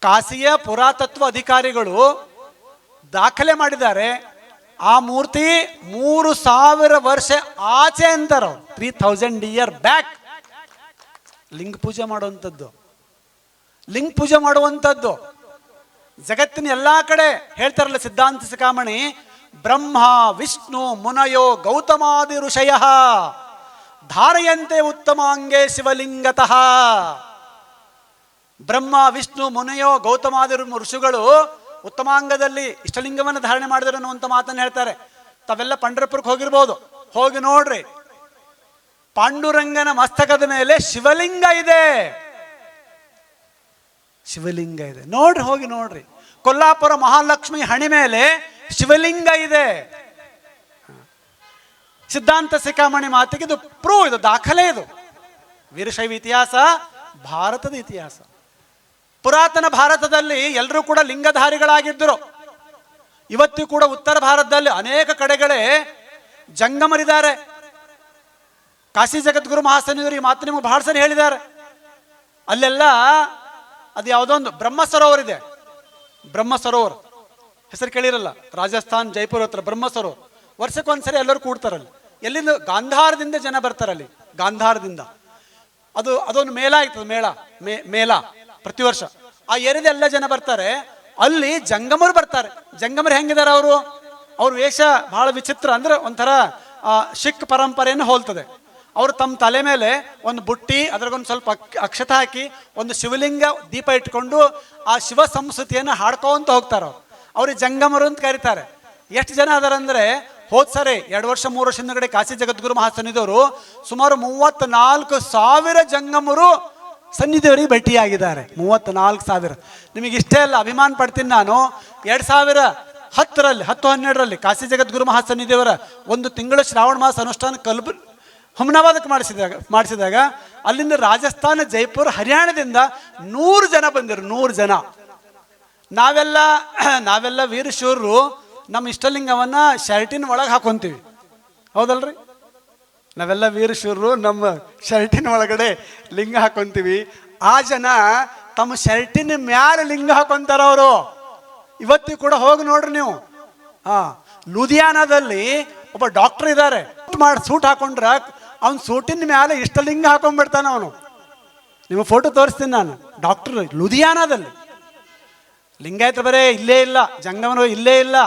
ಕಾಶಿಯ ಪುರಾತತ್ವ ಅಧಿಕಾರಿಗಳು ದಾಖಲೆ ಮಾಡಿದ್ದಾರೆ. ಆ ಮೂರ್ತಿ 3000 ವರ್ಷ ಆಚೆ ಅಂತಾರ, 3000 years ಬ್ಯಾಕ್. ಲಿಂಗ ಪೂಜೆ ಮಾಡುವಂಥದ್ದು ಜಗತ್ತಿನ ಎಲ್ಲಾ ಕಡೆ ಹೇಳ್ತಾರಲ್ಲ ಸಿದ್ಧಾಂತ ಶಿಖಾಮಣಿ, ಬ್ರಹ್ಮ ವಿಷ್ಣು ಮುನಯೋ ಗೌತಮಾದಿ ಋಷಯ ಧಾರಯಂತೆ ಉತ್ತಮಾಂಗೇ ಶಿವಲಿಂಗತಃ. ಬ್ರಹ್ಮ ವಿಷ್ಣು ಮುನಯೋ ಗೌತಮಾದಿ ಋಷಿಗಳು ಉತ್ತಮಾಂಗದಲ್ಲಿ ಇಷ್ಟಲಿಂಗವನ್ನು ಧಾರಣೆ ಮಾಡಿದ್ರು ಅನ್ನುವಂಥ ಮಾತನ್ನು ಹೇಳ್ತಾರೆ. ತಾವೆಲ್ಲ ಪಂಢರಪುರಕ್ಕೆ ಹೋಗಿರ್ಬೋದು, ಹೋಗಿ ನೋಡ್ರಿ. ಪಾಂಡುರಂಗನ ಮಸ್ತಕದ ಮೇಲೆ ಶಿವಲಿಂಗ ಇದೆ, ಹೋಗಿ ನೋಡ್ರಿ. ಕೊಲ್ಲಾಪುರ ಮಹಾಲಕ್ಷ್ಮಿ ಹಣಿ ಮೇಲೆ ಶಿವಲಿಂಗ ಇದೆ. ಸಿದ್ಧಾಂತ ಶಿಖಾಮಣಿ ಮಾತಿಗೆ ಇದು ಪ್ರೂವ್, ಇದು ದಾಖಲೆ. ಇದು ವೀರಶೈವ ಇತಿಹಾಸ, ಭಾರತದ ಇತಿಹಾಸ. ಪುರಾತನ ಭಾರತದಲ್ಲಿ ಎಲ್ಲರೂ ಕೂಡ ಲಿಂಗಧಾರಿಗಳಾಗಿದ್ದರು. ಇವತ್ತು ಕೂಡ ಉತ್ತರ ಭಾರತದಲ್ಲಿ ಅನೇಕ ಕಡೆಗಳೇ ಜಂಗಮರಿದ್ದಾರೆ. ಕಾಶಿ ಜಗದ್ಗುರು ಮಹಾಸನ್ನಿಧರು ಈ ಮಾತು ನಿಮಗೆ ಬಹಳ ಸರಿ ಹೇಳಿದ್ದಾರೆ. ಅಲ್ಲೆಲ್ಲ ಅದು ಯಾವುದೋ ಒಂದು ಬ್ರಹ್ಮ ಸರೋವರ ಇದೆ. ಬ್ರಹ್ಮ ಸರೋವರ ಹೆಸರು ಕೇಳಿರಲ್ಲ, ರಾಜಸ್ಥಾನ್ ಜೈಪುರ ಹತ್ರ ಬ್ರಹ್ಮ ಸರೋವರ. ವರ್ಷಕ್ಕೊಂದ್ಸರಿ ಎಲ್ಲರೂ ಕೂಡ್ತಾರಲ್ಲಿ. ಎಲ್ಲಿಂದ? ಗಾಂಧಾರದಿಂದ ಜನ ಬರ್ತಾರಲ್ಲಿ, ಗಾಂಧಾರದಿಂದ. ಅದೊಂದು ಮೇಳ ಆಗ್ತದೆ, ಮೇಳ ಪ್ರತಿ ವರ್ಷ. ಆ ಏರಿಯಾದ ಎಲ್ಲ ಜನ ಬರ್ತಾರೆ. ಅಲ್ಲಿ ಜಂಗಮರು ಬರ್ತಾರೆ. ಜಂಗಮರು ಹೆಂಗಿದ್ದಾರೆ ಅವರು? ಅವ್ರ ವೇಷ ಬಹಳ ವಿಚಿತ್ರ, ಅಂದ್ರೆ ಒಂಥರ ಶಿಖ್ ಪರಂಪರೆಯನ್ನು ಹೋಲ್ತದೆ. ಅವರು ತಮ್ಮ ತಲೆ ಮೇಲೆ ಒಂದು ಬುಟ್ಟಿ, ಅದ್ರಾಗೊಂದು ಸ್ವಲ್ಪ ಅಕ್ಷತ ಹಾಕಿ ಒಂದು ಶಿವಲಿಂಗ ದೀಪ ಇಟ್ಕೊಂಡು ಆ ಶಿವ ಸಂಸ್ಕೃತಿಯನ್ನು ಹಾಡ್ಕೊಂತ ಹೋಗ್ತಾರೆ. ಅವ್ರಿಗೆ ಜಂಗಮರು ಅಂತ ಕರೀತಾರೆ. ಎಷ್ಟು ಜನ ಅದಾರಂದ್ರೆ, ಹೋದ್ ಸರಿ 2 ವರ್ಷ 3 ವರ್ಷ ಹಿಂದಗಡೆ ಕಾಶಿ ಜಗದ್ಗುರು ಮಹಾಸನ್ನಿಧಿಯವರು ಸುಮಾರು 34,000 ಜಂಗಮರು ಸನ್ನಿಧಿಯವರಿಗೆ ಭೇಟಿಯಾಗಿದ್ದಾರೆ. 34,000. ನಿಮಗೆ ಇಷ್ಟೇ ಅಲ್ಲ, ಅಭಿಮಾನ ಪಡ್ತೀನಿ ನಾನು. 2010-12ರಲ್ಲಿ ಕಾಶಿ ಜಗದ್ಗುರು ಮಹಾಸನ್ನಿಧಿಯವರ 1 ತಿಂಗಳು ಶ್ರಾವಣ ಮಾಸ ಅನುಷ್ಠಾನ ಹುಮ್ನಾಬಾದಕ್ಕೆ ಮಾಡಿಸಿದಾಗ ಅಲ್ಲಿಂದ ರಾಜಸ್ಥಾನ, ಜೈಪುರ, ಹರಿಯಾಣದಿಂದ 100 ಜನ ಬಂದಿರು. 100 ಜನ. ನಾವೆಲ್ಲ ವೀರಶೂರರು ನಮ್ಮ ಇಷ್ಟಲಿಂಗವನ್ನ ಶರ್ಟಿನ ಒಳಗೆ ಹಾಕೊಂತೀವಿ, ಹೌದಲ್ರಿ? ನಾವೆಲ್ಲ ವೀರಶೂರರು ನಮ್ಮ ಶರ್ಟಿನ ಒಳಗಡೆ ಲಿಂಗ ಹಾಕೊಂತೀವಿ. ಆ ಜನ ತಮ್ಮ ಶರ್ಟಿನ ಮ್ಯಾಲ ಲಿಂಗ ಹಾಕೊಂತಾರ ಅವರು. ಇವತ್ತು ಕೂಡ ಹೋಗಿ ನೋಡ್ರಿ ನೀವು. ಲುಧಿಯಾನದಲ್ಲಿ ಒಬ್ಬ ಡಾಕ್ಟರ್ ಇದ್ದಾರೆ. ಸೂಟ್ ಹಾಕೊಂಡ್ರ ಅವ್ನ ಸೂಟಿನ ಮ್ಯಾಲೆ ಇಷ್ಟಲಿಂಗ ಹಾಕೊಂಡ್ಬಿಡ್ತಾನ ಅವನು. ನಿಮ್ಮ ಫೋಟೋ ತೋರಿಸ್ತೀನಿ ನಾನು. ಡಾಕ್ಟರ್ ಲುಧಿಯಾನದಲ್ಲಿ. ಲಿಂಗಾಯತ ಬರೇ ಇಲ್ಲೇ ಇಲ್ಲ, ಜಂಗಮರು ಇಲ್ಲೇ ಇಲ್ಲ.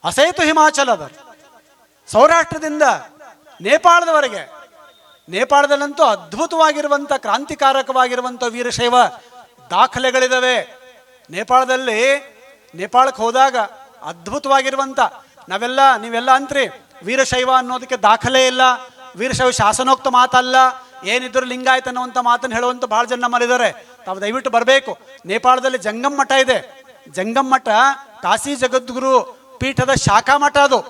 ಅಸೇತು ಹಿಮಾಚಲದ, ಸೌರಾಷ್ಟ್ರದಿಂದ ನೇಪಾಳದವರೆಗೆ. ನೇಪಾಳದಲ್ಲಂತೂ ಅದ್ಭುತವಾಗಿರುವಂಥ, ಕ್ರಾಂತಿಕಾರಕವಾಗಿರುವಂಥ ವೀರಶೈವ ದಾಖಲೆಗಳಿದ್ದಾವೆ. ನೇಪಾಳಕ್ಕೆ ಹೋದಾಗ ಅದ್ಭುತವಾಗಿರುವಂಥ, ನೀವೆಲ್ಲ ಅಂತ್ರಿ ವೀರಶೈವ ಅನ್ನೋದಕ್ಕೆ ದಾಖಲೆ ಇಲ್ಲ, ವೀರಶೈವ ಶಾಸನೋಕ್ತ ಮಾತಲ್ಲ, ಏನಿದ್ರು ಲಿಂಗಾಯತ ಅನ್ನುವಂಥ ಮಾತನ್ನು ಹೇಳುವಂಥ ಭಾಳ ಜನ ನಮ್ಮಲ್ಲಿದ್ದಾರೆ. ತಾವು ದಯವಿಟ್ಟು ಬರಬೇಕು. ನೇಪಾಳದಲ್ಲಿ ಜಂಗಮ್ ಮಠ ಇದೆ. ಜಂಗಮ್ ಮಠ ಕಾಶಿ ಜಗದ್ಗುರು ಪೀಠದ ಶಾಖಾ ಮಠ. ಅದು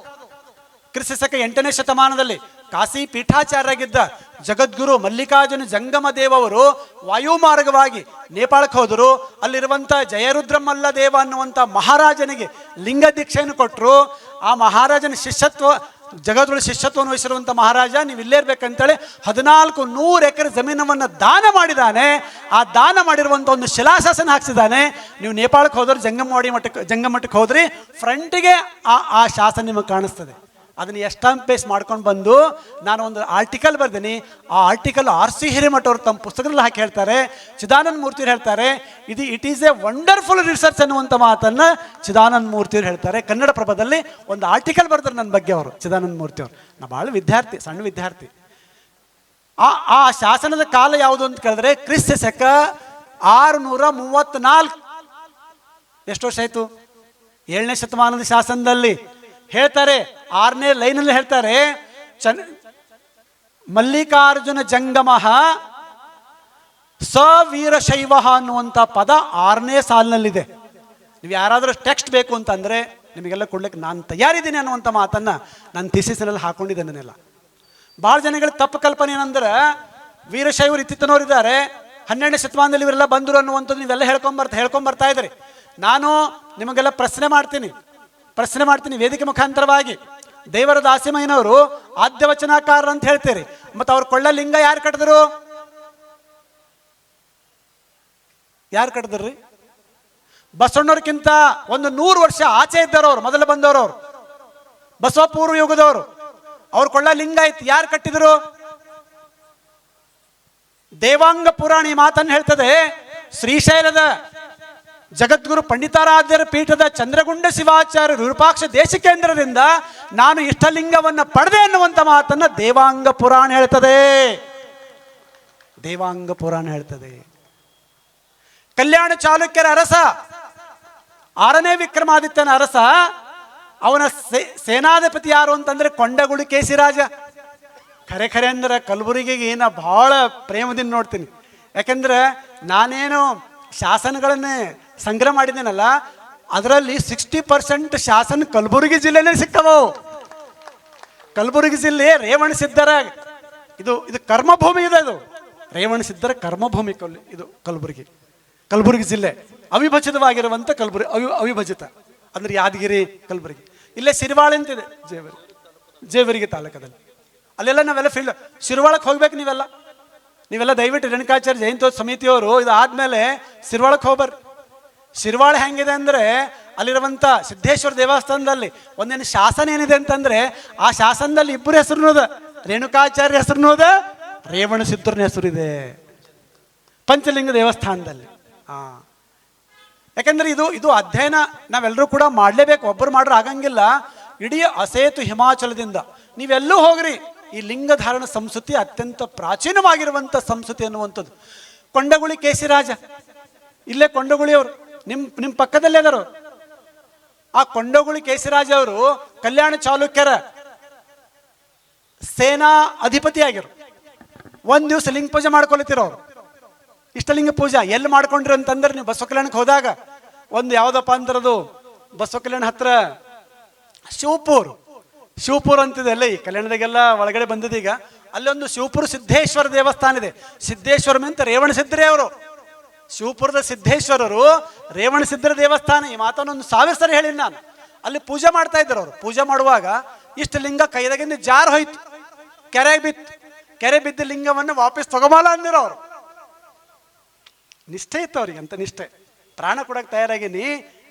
ಕ್ರಿಸ್ತಶಕ 8ನೇ ಶತಮಾನದಲ್ಲಿ ಕಾಶಿ ಪೀಠಾಚಾರ್ಯರಾಗಿದ್ದ ಜಗದ್ಗುರು ಮಲ್ಲಿಕಾರ್ಜುನ ಜಂಗಮ ದೇವರು ವಾಯು ಮಾರ್ಗವಾಗಿ ನೇಪಾಳಕ್ಕೆ ಹೋದರು. ಅಲ್ಲಿರುವಂಥ ಜಯರುದ್ರಮಲ್ಲ ದೇವ ಅನ್ನುವಂಥ ಮಹಾರಾಜನಿಗೆ ಲಿಂಗ ದೀಕ್ಷೆಯನ್ನು ಕೊಟ್ಟರು. ಆ ಮಹಾರಾಜನ ಜಗದ್ಗುರು ಶಿಷ್ಯತ್ವವನ್ನು ವಹಿಸಿರುವಂಥ ಮಹಾರಾಜ ನೀವು ಇಲ್ಲೇ ಇರ್ಬೇಕಂತೇಳಿ 1400 ಎಕರೆ ಜಮೀನವನ್ನು ದಾನ ಮಾಡಿದ್ದಾನೆ. ಆ ದಾನ ಮಾಡಿರುವಂಥ ಒಂದು ಶಿಲಾಶಾಸನ ಹಾಕ್ಸಿದ್ದಾನೆ. ನೀವು ನೇಪಾಳಕ್ಕೆ ಹೋದ್ರೆ ಜಂಗಮ ಮಠಕ್ಕೆ ಹೋದ್ರಿ, ಫ್ರಂಟಿಗೆ ಆ ಶಾಸನ ನಿಮಗೆ ಕಾಣಿಸ್ತದೆ. ಅದನ್ನು ಎಸ್ಟಾಂಪ್ ಪೇಸ್ ಮಾಡ್ಕೊಂಡು ಬಂದು ನಾನು ಒಂದು ಆರ್ಟಿಕಲ್ ಬರ್ತೀನಿ. ಆ ಆರ್ಟಿಕಲ್ R.C. ಹಿರೇಮಠ ಅವರು ತಮ್ಮ ಪುಸ್ತಕದಲ್ಲಿ ಹಾಕಿ ಹೇಳ್ತಾರೆ. ಚಿದಾನಂದ ಮೂರ್ತಿಯವರು ಹೇಳ್ತಾರೆ, it is A wonderful research ಅನ್ನುವಂಥ ಮಾತನ್ನು ಚಿದಾನಂದ ಮೂರ್ತಿಯವರು ಹೇಳ್ತಾರೆ. ಕನ್ನಡ ಪ್ರಭದಲ್ಲಿ ಒಂದು ಆರ್ಟಿಕಲ್ ಬರ್ತಾರೆ ನನ್ನ ಬಗ್ಗೆ ಅವರು, ಚಿದಾನಂದ ಮೂರ್ತಿಯವರು. ನಾ ಭಾಳ ಸಣ್ಣ ವಿದ್ಯಾರ್ಥಿ. ಆ ಶಾಸನದ ಕಾಲ ಯಾವುದು ಅಂತ ಕೇಳಿದ್ರೆ ಕ್ರಿಸ್ತಶಕ 634. ಎಷ್ಟು ವರ್ಷ ಆಯಿತು? 7ನೇ ಶತಮಾನದ ಶಾಸನದಲ್ಲಿ ಹೇಳ್ತಾರೆ, 6ನೇ ಲೈನಲ್ಲಿ ಹೇಳ್ತಾರೆ, ಮಲ್ಲಿಕಾರ್ಜುನ ಜಂಗಮ ಸವೀರಶೈವ ಅನ್ನುವಂಥ ಪದ 6ನೇ ಸಾಲಿನಲ್ಲಿದೆ. ನೀವು ಯಾರಾದರೂ ಟೆಕ್ಸ್ಟ್ ಬೇಕು ಅಂತಂದರೆ ನಿಮಗೆಲ್ಲ ಕೊಡ್ಲಿಕ್ಕೆ ನಾನು ತಯಾರಿದ್ದೀನಿ ಅನ್ನುವಂಥ ಮಾತನ್ನು ನಾನು ಥೀಸಿಸ್ನಲ್ಲಿ ಹಾಕೊಂಡಿದ್ದೇನೆಲ್ಲ. ಭಾಳ ಜನಗಳಿಗೆ ತಪ್ಪು ಕಲ್ಪನೆ ಏನಂದ್ರೆ, ವೀರಶೈವರು ಇತ್ತಿತ್ತನವರಿದ್ದಾರೆ, 12ನೇ ಶತಮಾನದಲ್ಲಿ ಇವರೆಲ್ಲ ಬಂದರು ಅನ್ನುವಂಥದ್ದು ನೀವೆಲ್ಲ ಹೇಳ್ಕೊಂಬರ್ತಾ ಇದ್ರಿ. ನಾನು ನಿಮಗೆಲ್ಲ ಪ್ರಶ್ನೆ ಮಾಡ್ತೀನಿ ವೇದಿಕೆ ಮುಖಾಂತರವಾಗಿ. ದೇವರ ದಾಸಿಮಯ್ಯನವರು ಆದ್ಯವಚನಕಾರರು ಅಂತ ಹೇಳ್ತೀರಿ, ಮತ್ತು ಅವ್ರ ಕೊಳ್ಳ ಲಿಂಗ ಯಾರು ಕಟ್ಟಿದ್ರಿ? ಬಸವಣ್ಣವ್ರಕ್ಕಿಂತ ಒಂದು 100 ವರ್ಷ ಆಚೆ ಇದ್ದವರು, ಮೊದಲು ಬಂದವರು, ಬಸವ ಪೂರ್ವ ಯುಗದವರು. ಅವ್ರ ಕೊಳ್ಳ ಲಿಂಗ ಇತ್ತು, ಯಾರು ಕಟ್ಟಿದ್ರು? ದೇವಾಂಗ ಪುರಾಣ ಈ ಮಾತನ್ನು ಹೇಳ್ತದೆ. ಶ್ರೀಶೈಲದ ಜಗದ್ಗುರು ಪಂಡಿತಾರಾಧ್ಯರ ಪೀಠದ ಚಂದ್ರಗುಂಡ ಶಿವಾಚಾರ್ಯ ವಿರೂಪಾಕ್ಷ ದೇಶಿಕೇಂದ್ರದಿಂದ ನಾನು ಇಷ್ಟಲಿಂಗವನ್ನು ಪಡೆದೆ ಅನ್ನುವಂಥ ಮಾತನ್ನು ದೇವಾಂಗ ಪುರಾಣ ಹೇಳ್ತದೆ. ಕಲ್ಯಾಣ ಚಾಲುಕ್ಯರ ಅರಸ, 6ನೇ ವಿಕ್ರಮಾದಿತ್ಯನ ಅರಸ, ಅವನ ಸೇನಾಧಿಪತಿ ಯಾರು ಅಂತಂದ್ರೆ ಕೊಂಡಗುಳಿ ಕೇಸಿರಾಜ. ಖರೆ ಅಂದ್ರೆ ಕಲಬುರಗಿಗೆ ನಾ ಬಹಳ ಪ್ರೇಮದಿಂದ ನೋಡ್ತೀನಿ. ಯಾಕಂದ್ರೆ ನಾನೇನು ಶಾಸನಗಳನ್ನೇ ಸಂಗ್ರಹ ಮಾಡಿದ್ದೇನಲ್ಲ, ಅದರಲ್ಲಿ 60% ಶಾಸನ ಕಲಬುರಗಿ ಜಿಲ್ಲೆನೇ ಸಿಕ್ಕವು. ಕಲಬುರಗಿ ಜಿಲ್ಲೆ ರೇವಣಸಿದ್ದರ ಇದು ಕರ್ಮಭೂಮಿ ಇದೆ. ಇದು ರೇವಣಸಿದ್ದರ ಕರ್ಮಭೂಮಿ ಇದು ಕಲಬುರಗಿ ಜಿಲ್ಲೆ. ಅವಿಭಜಿತವಾಗಿರುವಂಥ ಅವಿಭಜಿತ ಅಂದ್ರೆ ಯಾದಗಿರಿ ಕಲಬುರಗಿ. ಇಲ್ಲೇ ಸಿರಿವಾಳ ಅಂತಿದೆ ಜೇವರಿಗೆ ತಾಲೂಕದಲ್ಲಿ. ಅಲ್ಲೆಲ್ಲ ನಾವೆಲ್ಲ ಫೀಲ್ಡ್ ಶಿರ್ವಾಳಕ್ಕೆ ಹೋಗ್ಬೇಕು. ನೀವೆಲ್ಲ ದಯವಿಟ್ಟು ರೇಣುಕಾಚಾರ್ಯ ಜಯಂತ್ಯೋತ್ಸವ ಸಮಿತಿಯವರು ಇದಾದ್ಮೇಲೆ ಶಿರ್ವಾಳಕ್ಕೆ ಹೋಗ್ಬರ್ರಿ. ಶಿರ್ವಾಳ ಹೆಂಗಿದೆ ಅಂದರೆ ಅಲ್ಲಿರುವಂಥ ಸಿದ್ದೇಶ್ವರ ದೇವಸ್ಥಾನದಲ್ಲಿ ಒಂದೇನು ಶಾಸನ ಏನಿದೆ ಅಂತಂದರೆ ಆ ಶಾಸನದಲ್ಲಿ ಇಬ್ಬರು ಹೆಸರುನೋದ, ರೇಣುಕಾಚಾರ್ಯ ಹೆಸರುನೋದ, ರೇವಣ ಸಿದ್ಧರನ ಹೆಸರಿದೆ ಪಂಚಲಿಂಗ ದೇವಸ್ಥಾನದಲ್ಲಿ. ಯಾಕಂದ್ರೆ ಇದು ಅಧ್ಯಯನ ನಾವೆಲ್ಲರೂ ಕೂಡ ಮಾಡಲೇಬೇಕು. ಒಬ್ಬರು ಮಾಡ್ರೆ ಆಗಂಗಿಲ್ಲ. ಇಡೀ ಅಸೇತು ಹಿಮಾಚಲದಿಂದ ನೀವೆಲ್ಲೂ ಹೋಗ್ರಿ, ಈ ಲಿಂಗಧಾರಣ ಸಂಸ್ಕೃತಿ ಅತ್ಯಂತ ಪ್ರಾಚೀನವಾಗಿರುವಂಥ ಸಂಸ್ಕೃತಿ ಅನ್ನುವಂಥದ್ದು. ಕೊಂಡಗುಳಿ ಕೇಸಿರಾಜ ಇಲ್ಲೇ ಕೊಂಡಗುಳಿಯವರು ನಿಮ್ಮ ಪಕ್ಕದಲ್ಲೇ ಅದಾರು. ಆ ಕೊಂಡಗುಳಿ ಕೇಸಿರಾಜ ಅವರು ಕಲ್ಯಾಣ ಚಾಲುಕ್ಯರ ಸೇನಾ ಅಧಿಪತಿ ಆಗಿರು. ಒಂದ್ ದಿವಸ ಲಿಂಗ ಪೂಜೆ ಮಾಡ್ಕೊಳ್ತಿರೋ ಅವರು. ಇಷ್ಟಲಿಂಗ ಪೂಜಾ ಎಲ್ಲಿ ಮಾಡ್ಕೊಂಡ್ರಿ ಅಂತಂದ್ರೆ ನೀವು ಬಸವ ಕಲ್ಯಾಣಕ್ಕೆ ಹೋದಾಗ ಒಂದು ಯಾವ್ದಪ್ಪ ಅಂತಾರದು ಬಸವ ಕಲ್ಯಾಣ ಹತ್ರ ಶಿವಪುರ ಅಂತಿದೆ. ಅಲ್ಲ ಈ ಕಲ್ಯಾಣದಾಗೆಲ್ಲ ಒಳಗಡೆ ಬಂದಿದೆ. ಈಗ ಅಲ್ಲೊಂದು ಶಿವಪುರ ಸಿದ್ದೇಶ್ವರ ದೇವಸ್ಥಾನ ಇದೆ. ಸಿದ್ದೇಶ್ವರ ಅಂತ ರೇವಣ ಸಿದ್ಧರೇ ಅವರು. ಶಿವಪುರದ ಸಿದ್ದೇಶ್ವರರು ರೇವಣ ಸಿದ್ಧರ ದೇವಸ್ಥಾನ. ಈ ಮಾತನ್ನೊಂದು 1000 ಸರಿ ಹೇಳಿ ನಾನು. ಅಲ್ಲಿ ಪೂಜೆ ಮಾಡ್ತಾ ಇದ್ರು ಅವರು. ಪೂಜೆ ಮಾಡುವಾಗ ಇಷ್ಟು ಲಿಂಗ ಕೈದಾಗಿಂದ ಜಾರ್ ಹೋಯ್ತು, ಕೆರೆ ಬಿದ್ದ ಲಿಂಗವನ್ನು ವಾಪಸ್ ತಗೋಬಲ್ಲ ಅಂದಿರೋ ಅವರು. ನಿಷ್ಠೆ ಇತ್ತು ಅವ್ರಿಗೆ, ಅಂತ ನಿಷ್ಠೆ. ಪ್ರಾಣ ಕೊಡಕ್ಕೆ ತಯಾರಾಗಿನಿ,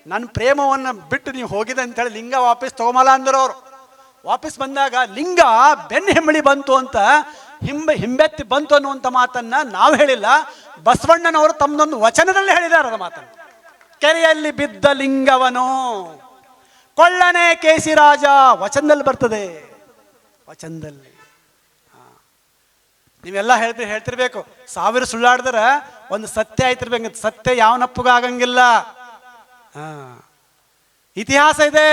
ನನ್ನ ಪ್ರೇಮವನ್ನು ಬಿಟ್ಟು ನೀವು ಹೋಗಿದೆ ಅಂತೇಳಿ ಲಿಂಗ ವಾಪಸ್ ತಗೋಮಲ್ಲ ಅಂದರು ಅವರು. ವಾಪಸ್ ಬಂದಾಗ ಲಿಂಗ ಬೆನ್ನು ಹೆಮ್ಮಳಿ ಬಂತು ಅಂತ ಹಿಂಬೆತ್ತಿ ಬಂತು ಅನ್ನುವಂಥ ಮಾತನ್ನ ನಾವು ಹೇಳಿಲ್ಲ, ಬಸವಣ್ಣನವರು ತಮ್ಮದೊಂದು ವಚನದಲ್ಲಿ ಹೇಳಿದ್ದಾರೆ ಅದ ಮಾತನ್ನು. ಕೆರೆಯಲ್ಲಿ ಬಿದ್ದ ಲಿಂಗವನು ಕೊಳ್ಳನೆ ಕೇಸಿರಾಜ ವಚನದಲ್ಲಿ ಬರ್ತದೆ. ವಚನದಲ್ಲಿ ನೀವೆಲ್ಲ ಹೇಳ್ತಿರ್ಬೇಕು. 1000 ಸುಳ್ಳಾಡಿದ್ರೆ ಒಂದು ಸತ್ಯ ಆಯ್ತಿರ್ಬೇಕು. ಸತ್ಯ ಯಾವನಪ್ಪಗ ಆಗಂಗಿಲ್ಲ. ಇತಿಹಾಸ ಇದೆ,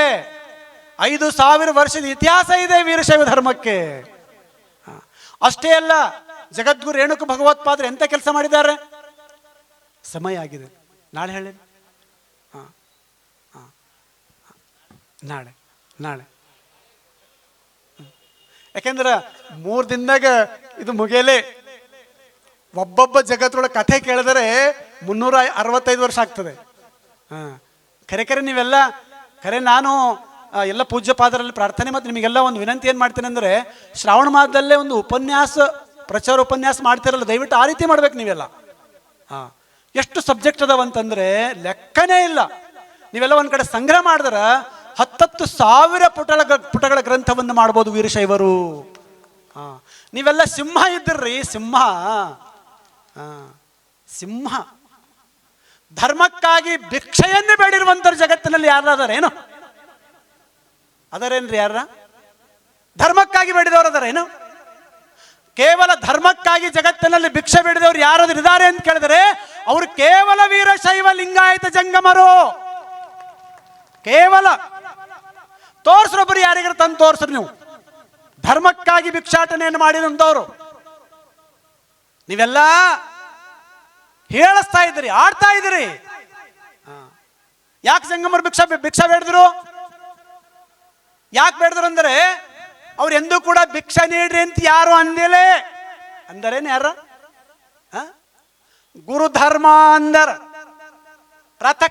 5000 ವರ್ಷದ ಇತಿಹಾಸ ಇದೆ ವೀರಶೈವ ಧರ್ಮಕ್ಕೆ. ಅಷ್ಟೇ ಅಲ್ಲ, ಜಗದ್ಗುರು ರೇಣುಕ ಭಗವತ್ಪಾದರು ಎಂತ ಕೆಲಸ ಮಾಡಿದ್ದಾರೆ. ಸಮಯ ಆಗಿದೆ, ನಾಳೆ ಹೇಳಿ. ನಾಳೆ ಯಾಕೆಂದ್ರೆ 3 ದಿನದಾಗ ಇದು ಮುಗಿಯಲೇ. ಒಬ್ಬೊಬ್ಬ ಜಗತ್ತೊಳಗೆ ಕಥೆ ಕೇಳಿದರೆ 365 ವರ್ಷ ಆಗ್ತದೆ. ಖರೆ ನೀವೆಲ್ಲ ನಾನು ಎಲ್ಲ ಪೂಜ್ಯ ಪಾದರಲ್ಲಿ ಪ್ರಾರ್ಥನೆ ಮತ್ತು ನಿಮಗೆಲ್ಲ ಒಂದು ವಿನಂತಿ ಏನು ಮಾಡ್ತೇನೆ ಅಂದರೆ, ಶ್ರಾವಣ ಮಾಸದಲ್ಲೇ ಒಂದು ಪ್ರಚಾರ ಉಪನ್ಯಾಸ ಮಾಡ್ತಿರಲ್ಲ, ದಯವಿಟ್ಟು ಆ ರೀತಿ ಮಾಡ್ಬೇಕು ನೀವೆಲ್ಲ. ಎಷ್ಟು ಸಬ್ಜೆಕ್ಟ್ ಅದಾವಂತಂದ್ರೆ ಲೆಕ್ಕನೇ ಇಲ್ಲ. ನೀವೆಲ್ಲ ಒಂದು ಕಡೆ ಸಂಗ್ರಹ ಮಾಡಿದ್ರೆ 10,000 ಪುಟಗಳ ಗ್ರಂಥವನ್ನು ಮಾಡ್ಬೋದು ವೀರಶೈವರು. ನೀವೆಲ್ಲ ಸಿಂಹ ಇದ್ದಿರ್ರಿ, ಸಿಂಹ ಧರ್ಮಕ್ಕಾಗಿ ಭಿಕ್ಷೆಯನ್ನು ಬೇಡಿರುವಂಥವ್ರು ಜಗತ್ತಿನಲ್ಲಿ ಯಾರಾದಾರೇನು? ಅದರೇನ್ರಿ? ಯಾರ ಧರ್ಮಕ್ಕಾಗಿ ಬೇಡಿದವರು ಅದಾರೇನು? ಕೇವಲ ಧರ್ಮಕ್ಕಾಗಿ ಜಗತ್ತಿನಲ್ಲಿ ಭಿಕ್ಷೆ ಬೇಡಿದವರು ಯಾರಾದ್ರೂ ಇದ್ದಾರೆ ಅಂತ ಕೇಳಿದರೆ ಅವರು ಕೇವಲ ವೀರಶೈವ ಲಿಂಗಾಯತ ಜಂಗಮರು. ಕೇವಲ ತೋರ್ಸ್ರೊಬ್ಬರು ಯಾರಿಗಾರ ತಂದು ತೋರ್ಸ್ರಿ. ನೀವು ಧರ್ಮಕ್ಕಾಗಿ ಭಿಕ್ಷಾಟನೆಯನ್ನು ಮಾಡಿದಂಥವ್ರು ನೀವೆಲ್ಲ ಹೇಳಿಸ್ತಾ ಇದ್ದೀರಿ, ಆಡ್ತಾ ಇದ್ದೀರಿ. ಯಾಕೆ ಜಂಗಮರು ಭಿಕ್ಷಾ ಬೇಡಿದ್ರು? ಯಾಕೆ ಬೇಡಿದ್ರು ಅಂದರೆ ಅವ್ರು ಎಂದೂ ಕೂಡ ಭಿಕ್ಷಾ ನೀಡ್ರಿ ಅಂತ ಯಾರು ಅಂದಿಲ್ಲ. ಅಂದರೇನು ಯಾರ? ಗುರು ಧರ್ಮ ಅಂದರ. ಪ್ರಾತಃ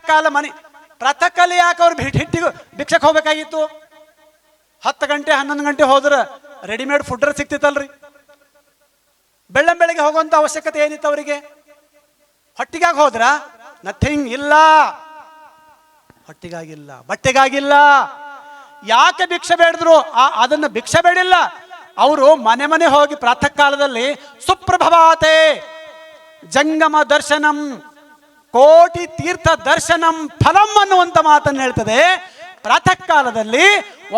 ಕಾಲ ಯಾಕೆ ಅವ್ರು ಹಿಟ್ಟಿಗೆ ಭಿಕ್ಷಕ್ಕೆ ಹೋಗ್ಬೇಕಾಗಿತ್ತು? 10 ಗಂಟೆ 11 ಗಂಟೆ ಹೋದ್ರೆ ರೆಡಿಮೇಡ್ ಫುಡ್ಡರ್ ಸಿಕ್ತಿತ್ತಲ್ರಿ. ಬೆಳಗ್ಗೆ ಹೋಗುವಂತ ಅವಶ್ಯಕತೆ ಏನಿತ್ತು ಅವರಿಗೆ? ಹೊಟ್ಟಿಗಾಗಿ ಹೋದ್ರ? ನಥಿಂಗ್ ಇಲ್ಲ. ಹೊಟ್ಟಿಗಾಗಿಲ್ಲ, ಬಟ್ಟೆಗಾಗಿಲ್ಲ. ಯಾಕೆ ಭಿಕ್ಷೆ ಬೇಡಿದ್ರು? ಅದನ್ನ ಭಿಕ್ಷೆ ಬೇಡಿಲ್ಲ, ಅವರು ಮನೆ ಹೋಗಿ ಪ್ರಾತಃ ಕಾಲದಲ್ಲಿ ಸುಪ್ರಭಾತೆ ಜಂಗಮ ದರ್ಶನಂ ಕೋಟಿ ತೀರ್ಥ ದರ್ಶನಂ ಫಲಂ ಅನ್ನುವಂಥ ಮಾತನ್ನು ಹೇಳ್ತದೆ. ಪ್ರಾತಃ ಕಾಲದಲ್ಲಿ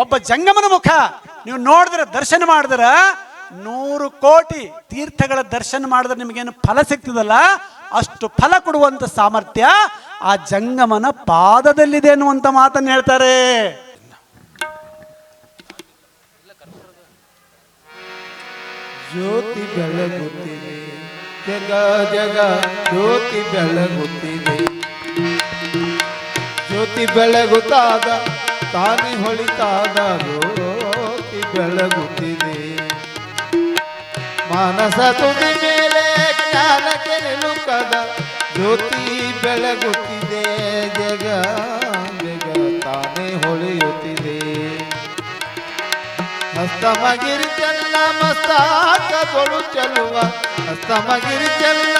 ಒಬ್ಬ ಜಂಗಮನ ಮುಖ ನೀವು ನೋಡಿದ್ರೆ, ದರ್ಶನ ಮಾಡಿದ್ರೆ 100 ಕೋಟಿ ತೀರ್ಥಗಳ ದರ್ಶನ ಮಾಡಿದ್ರೆ ನಿಮಗೇನು ಫಲ ಸಿಗ್ತದಲ್ಲ, ಅಷ್ಟು ಫಲ ಕೊಡುವಂಥ ಸಾಮರ್ಥ್ಯ ಆ ಜಂಗಮನ ಪಾದದಲ್ಲಿದೆ ಅನ್ನುವಂಥ ಮಾತನ್ನು ಹೇಳ್ತಾರೆ. ಜ್ಯೋತಿ ಬೆಳಗುತ್ತಿದೆ, ಜಗ ಜ್ಯೋತಿ ಬೆಳಗುತ್ತಿದೆ. ಜ್ಯೋತಿ ಬೆಳಗುತ್ತಾದ ತಾನಿ ಹೊಳಿತಾದ ಜ್ಯೋತಿ ಬೆಳಗುತ್ತಿದೆ. ಮಾನಸ ತುದಿ ಮೇಲೆ ಜ್ಞಾನಕ್ಕೆ ನಿಲುಕದ ಜ್ಯೋತಿ ಬೆಳಗುತ್ತಿದೆ. ಜಗ ತಾನೇ ಹೊಳೆಯುತ್ತಿದೆ. ಹಸ್ತಮಗಿರಿ ಚೆನ್ನ ಮಸ್ತಕದೊಳು ಚೆಲ್ಲುವ, ಹಸ್ತಮಗಿರಿ ಚೆನ್ನ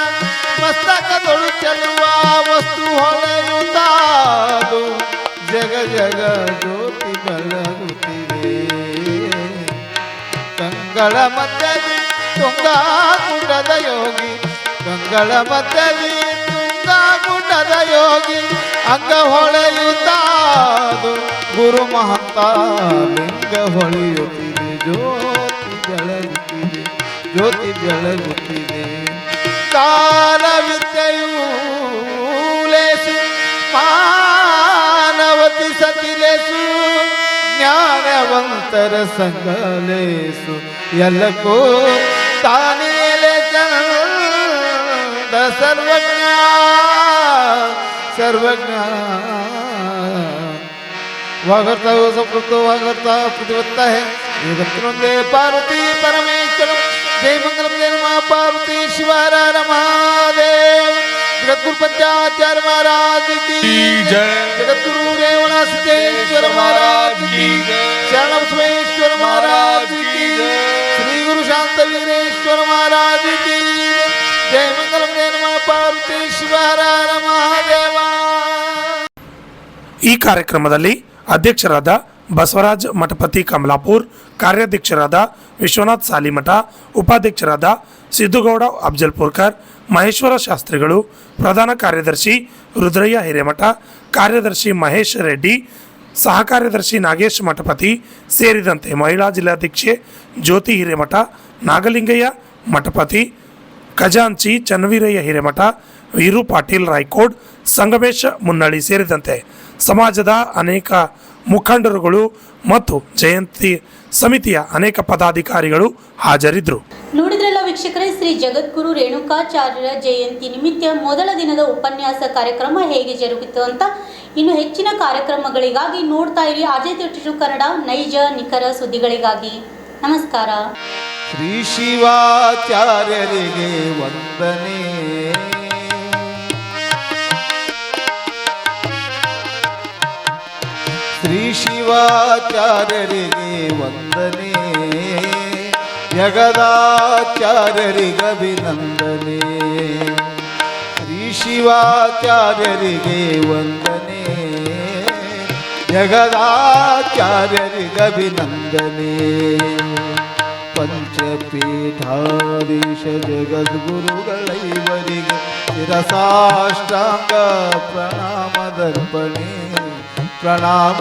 ಮಸ್ತಕದೊಳು ಚೆಲ್ಲುವ ವಸ್ತು ಹೊಳೆಯುತ್ತಾದು ಜಗ ಜಗ ಜ್ಯೋತಿ ಬೆಳಗುತ್ತಿದೆ. ಕಂಗಳ ಮಧ್ಯದಿ ತುಂಗಾ ಗುಡ್ಡದ ಯೋಗಿ, ಕಂಗಳ ಮಧ್ಯದಿ ತುಂಗಾ ಗುಡ್ಡದ ಯೋಗಿ ಅಂಗ ಹೊಳೆಯುತ್ತಾದು ಗುರು ಮಹಂತ ಲಿಂಗ ಹೊಳೆಯುತ್ತಿದೆ. ಜ್ಯೋತಿ ಬೆಳಗುತ್ತಿದೆ, ಜ್ಯೋತಿ ಬೆಳಗುತ್ತಿದೆ. ಕಾಲವಿದ್ಯೆಯೂ ಲೇಸು, ಮಾನವತಿ ಸತಿಲೇಸು, ಜ್ಞಾನವಂತರ ಸಂಗಲೇಸು, ಎಲ್ಲಕ್ಕೂ ತಾನೇಲೆ ಚಂದ ಸರ್ವಜ್ಞ ಸರ್ವಜ್ಞ. वागरता हो सब तो वागरता प्रतिवत्ता है ये गत्रंदे पार्वती परमेश्वर जय मंगलम जय मां पार्वती शिवारार महादेव. जगतगुरु पंचाचार्य महाराज की जय. जगतगुरु रेवणासिद्धेश्वर महाराज की जय. शरणम सुमेश्वर महाराज की जय. श्री गुरु शांतवीरेश्वर महाराज की जय. जय मंगलम जय मां पार्वती शिवारार महादेव. ಈ ಕಾರ್ಯಕ್ರಮದಲ್ಲಿ ಅಧ್ಯಕ್ಷರಾದ ಬಸವರಾಜ್ ಮಠಪತಿ ಕಮಲಾಪುರ್, ಕಾರ್ಯಾಧ್ಯಕ್ಷರಾದ ವಿಶ್ವನಾಥ್ ಸಾಲಿಮಠ, ಉಪಾಧ್ಯಕ್ಷರಾದ ಸಿದ್ದುಗೌಡ ಅಫ್ಜಲ್ಪುರ್ಕರ್, ಮಹೇಶ್ವರ ಶಾಸ್ತ್ರಿಗಳು, ಪ್ರಧಾನ ಕಾರ್ಯದರ್ಶಿ ರುದ್ರಯ್ಯ ಹಿರೇಮಠ, ಕಾರ್ಯದರ್ಶಿ ಮಹೇಶ್ ರೆಡ್ಡಿ, ಸಹ ಕಾರ್ಯದರ್ಶಿ ನಾಗೇಶ್ ಮಠಪತಿ ಸೇರಿದಂತೆ ಮಹಿಳಾ ಜಿಲ್ಲಾಧ್ಯಕ್ಷೆ ಜ್ಯೋತಿ ಹಿರೇಮಠ, ನಾಗಲಿಂಗಯ್ಯ ಮಠಪತಿ, ಖಜಾಂಚಿ ಚನ್ನವೀರಯ್ಯ ಹಿರೇಮಠ, ವೀರು ಪಾಟೀಲ್ ರಾಯ್ಕೋಡ್, ಸಂಗಮೇಶ ಮುನ್ನಳ್ಳಿ ಸೇರಿದಂತೆ ಸಮಾಜದ ಅನೇಕ ಮುಖಂಡರುಗಳು ಮತ್ತು ಜಯಂತಿ ಸಮಿತಿಯ ಅನೇಕ ಪದಾಧಿಕಾರಿಗಳು ಹಾಜರಿದ್ದರು. ನೋಡಿದ್ರಲ್ಲ ವೀಕ್ಷಕರೇ, ಶ್ರೀ ಜಗದ್ಗುರು ರೇಣುಕಾಚಾರ್ಯರ ಜಯಂತಿ ನಿಮಿತ್ತ ಮೊದಲ ದಿನದ ಉಪನ್ಯಾಸ ಕಾರ್ಯಕ್ರಮ ಹೇಗೆ ಜರುಗಿತು ಅಂತ. ಇನ್ನು ಹೆಚ್ಚಿನ ಕಾರ್ಯಕ್ರಮಗಳಿಗಾಗಿ ನೋಡ್ತಾ ಇರಿ ಅಜಯ್ ತಟ್ಟಿಟು ಕನ್ನಡ, ನೈಜ ನಿಖರ ಸುದ್ದಿಗಳಿಗಾಗಿ. ನಮಸ್ಕಾರ. ಶ್ರೀ ಶಿವಾಚಾರ್ಯರಿಗೆ ವಂದನೆ, ಶ್ರೀ ಶಿವಾಚಾರ್ಯರಿಗೆ ವಂದನೆ, ಯಗದಾಚಾರ್ಯರಿಗೆ ಅಭಿನಂದನೆ. ಶ್ರೀ ಶಿವಾಚಾರ್ಯರಿಗೆ ವಂದನೆ, ಯಗದಾಚಾರ್ಯರಿಗೆ ಅಭಿನಂದನೆ. ಪಂಚಪೀಠಾಧೀಶ ಜಗದ್ಗುರುಗಳೈವರಿಗೆ ಶಿರಸಾಷ್ಟಾಂಗ ಪ್ರಣಾಮದರ್ಪಣೆ ಪ್ರಣಾಮ.